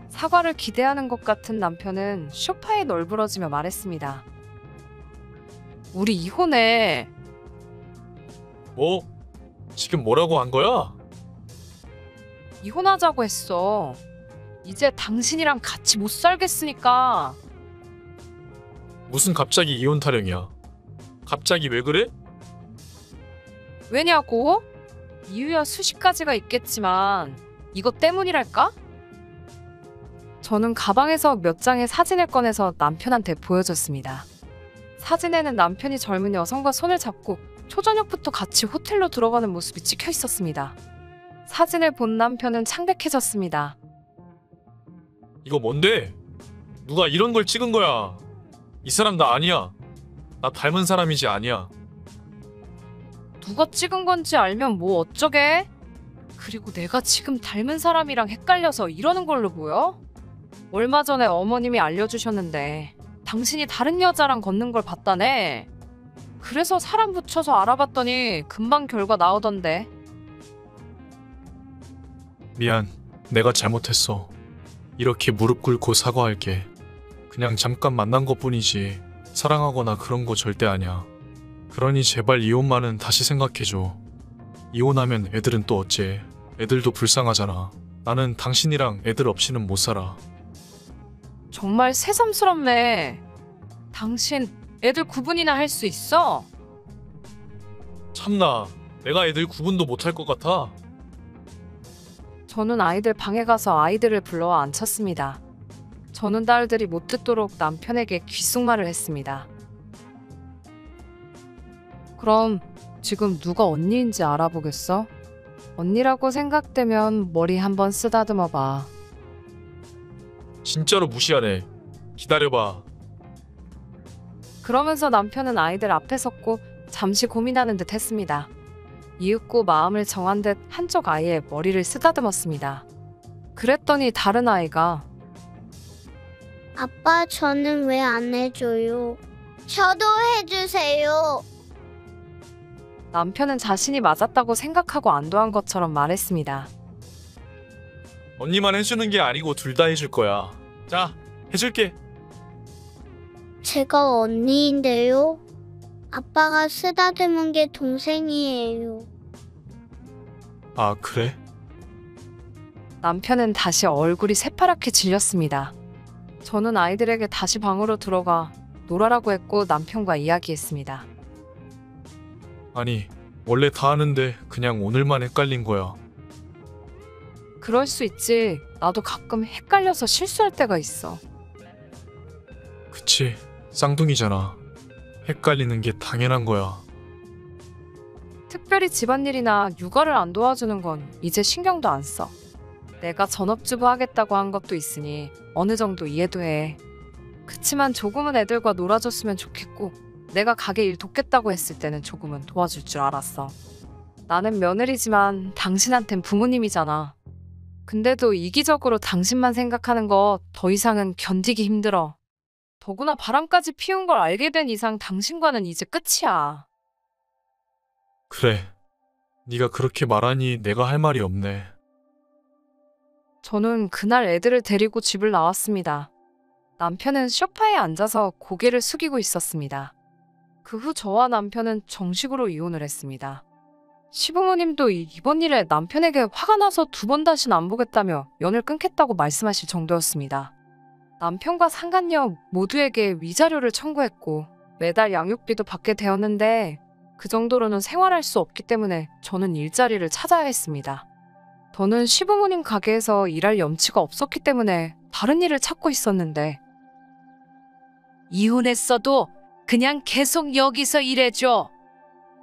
사과를 기대하는 것 같은 남편은 소파에 널브러지며 말했습니다. 우리 이혼해. 뭐? 지금 뭐라고 한 거야? 이혼하자고 했어. 이제 당신이랑 같이 못 살겠으니까. 무슨 갑자기 이혼 타령이야? 갑자기 왜 그래? 왜냐고? 이유야 수십 가지가 있겠지만 이것 때문이랄까? 저는 가방에서 몇 장의 사진을 꺼내서 남편한테 보여줬습니다. 사진에는 남편이 젊은 여성과 손을 잡고 초저녁부터 같이 호텔로 들어가는 모습이 찍혀 있었습니다. 사진을 본 남편은 창백해졌습니다. 이거 뭔데? 누가 이런 걸 찍은 거야? 이 사람 나 아니야. 나 닮은 사람이지 아니야. 누가 찍은 건지 알면 뭐 어쩌게? 그리고 내가 지금 닮은 사람이랑 헷갈려서 이러는 걸로 보여? 얼마 전에 어머님이 알려주셨는데 당신이 다른 여자랑 걷는 걸 봤다네. 그래서 사람 붙여서 알아봤더니 금방 결과 나오던데. 미안. 내가 잘못했어. 이렇게 무릎 꿇고 사과할게. 그냥 잠깐 만난 것뿐이지 사랑하거나 그런 거 절대 아니야. 그러니 제발 이혼만은 다시 생각해줘. 이혼하면 애들은 또 어째? 애들도 불쌍하잖아. 나는 당신이랑 애들 없이는 못 살아. 정말 새삼스럽네. 당신 애들 구분이나 할 수 있어? 참나, 내가 애들 구분도 못할 것 같아. 저는 아이들 방에 가서 아이들을 불러와 앉혔습니다. 저는 딸들이 못 듣도록 남편에게 귓속말을 했습니다. 그럼 지금 누가 언니인지 알아보겠어? 언니라고 생각되면 머리 한번 쓰다듬어 봐. 진짜로 무시하네. 기다려봐. 그러면서 남편은 아이들 앞에 섰고 잠시 고민하는 듯 했습니다. 이윽고 마음을 정한 듯 한쪽 아이의 머리를 쓰다듬었습니다. 그랬더니 다른 아이가 아빠, 저는 왜 안 해줘요? 저도 해주세요. 남편은 자신이 맞았다고 생각하고 안도한 것처럼 말했습니다. 언니만 해주는 게 아니고 둘 다 해줄 거야. 자, 해줄게. 제가 언니인데요. 아빠가 쓰다듬은 게 동생이에요. 아, 그래? 남편은 다시 얼굴이 새파랗게 질렸습니다. 저는 아이들에게 다시 방으로 들어가 놀아라고 했고 남편과 이야기했습니다. 아니, 원래 다 아는데 그냥 오늘만 헷갈린 거야. 그럴 수 있지. 나도 가끔 헷갈려서 실수할 때가 있어. 그치, 쌍둥이잖아. 헷갈리는 게 당연한 거야. 특별히 집안일이나 육아를 안 도와주는 건 이제 신경도 안 써. 내가 전업주부 하겠다고 한 것도 있으니 어느 정도 이해도 해. 그치만 조금은 애들과 놀아줬으면 좋겠고 내가 가게 일 돕겠다고 했을 때는 조금은 도와줄 줄 알았어. 나는 며느리지만 당신한텐 부모님이잖아. 근데도 이기적으로 당신만 생각하는 거 더 이상은 견디기 힘들어. 더구나 바람까지 피운 걸 알게 된 이상 당신과는 이제 끝이야. 그래, 네가 그렇게 말하니 내가 할 말이 없네. 저는 그날 애들을 데리고 집을 나왔습니다. 남편은 소파에 앉아서 고개를 숙이고 있었습니다. 그 후 저와 남편은 정식으로 이혼을 했습니다. 시부모님도 이번 일에 남편에게 화가 나서 두 번 다시는 안 보겠다며 연을 끊겠다고 말씀하실 정도였습니다. 남편과 상간녀 모두에게 위자료를 청구했고 매달 양육비도 받게 되었는데 그 정도로는 생활할 수 없기 때문에 저는 일자리를 찾아야 했습니다. 저는 시부모님 가게에서 일할 염치가 없었기 때문에 다른 일을 찾고 있었는데 이혼했어도 그냥 계속 여기서 일해줘.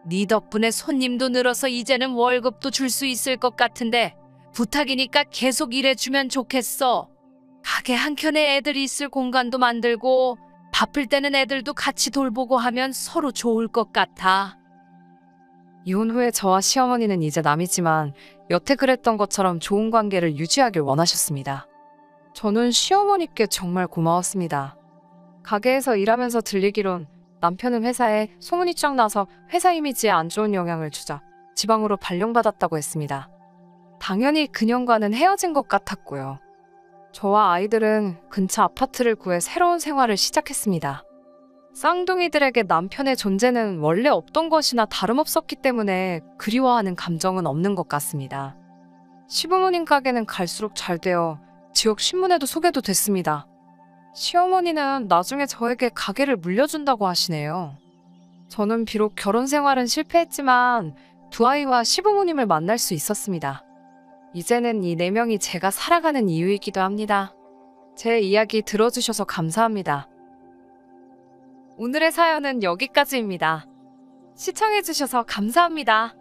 네 덕분에 손님도 늘어서 이제는 월급도 줄 수 있을 것 같은데 부탁이니까 계속 일해주면 좋겠어. 가게 한켠에 애들이 있을 공간도 만들고 바쁠 때는 애들도 같이 돌보고 하면 서로 좋을 것 같아. 이혼 후에 저와 시어머니는 이제 남이지만 여태 그랬던 것처럼 좋은 관계를 유지하길 원하셨습니다. 저는 시어머니께 정말 고마웠습니다. 가게에서 일하면서 들리기론 남편은 회사에 소문이 쫙 나서 회사 이미지에 안 좋은 영향을 주자 지방으로 발령받았다고 했습니다. 당연히 그년과는 헤어진 것 같았고요. 저와 아이들은 근처 아파트를 구해 새로운 생활을 시작했습니다. 쌍둥이들에게 남편의 존재는 원래 없던 것이나 다름없었기 때문에 그리워하는 감정은 없는 것 같습니다. 시부모님 가게는 갈수록 잘 되어 지역 신문에도 소개도 됐습니다. 시어머니는 나중에 저에게 가게를 물려준다고 하시네요. 저는 비록 결혼 생활은 실패했지만 두 아이와 시부모님을 만날 수 있었습니다. 이제는 이 4명이 제가 살아가는 이유이기도 합니다. 제 이야기 들어주셔서 감사합니다. 오늘의 사연은 여기까지입니다. 시청해주셔서 감사합니다.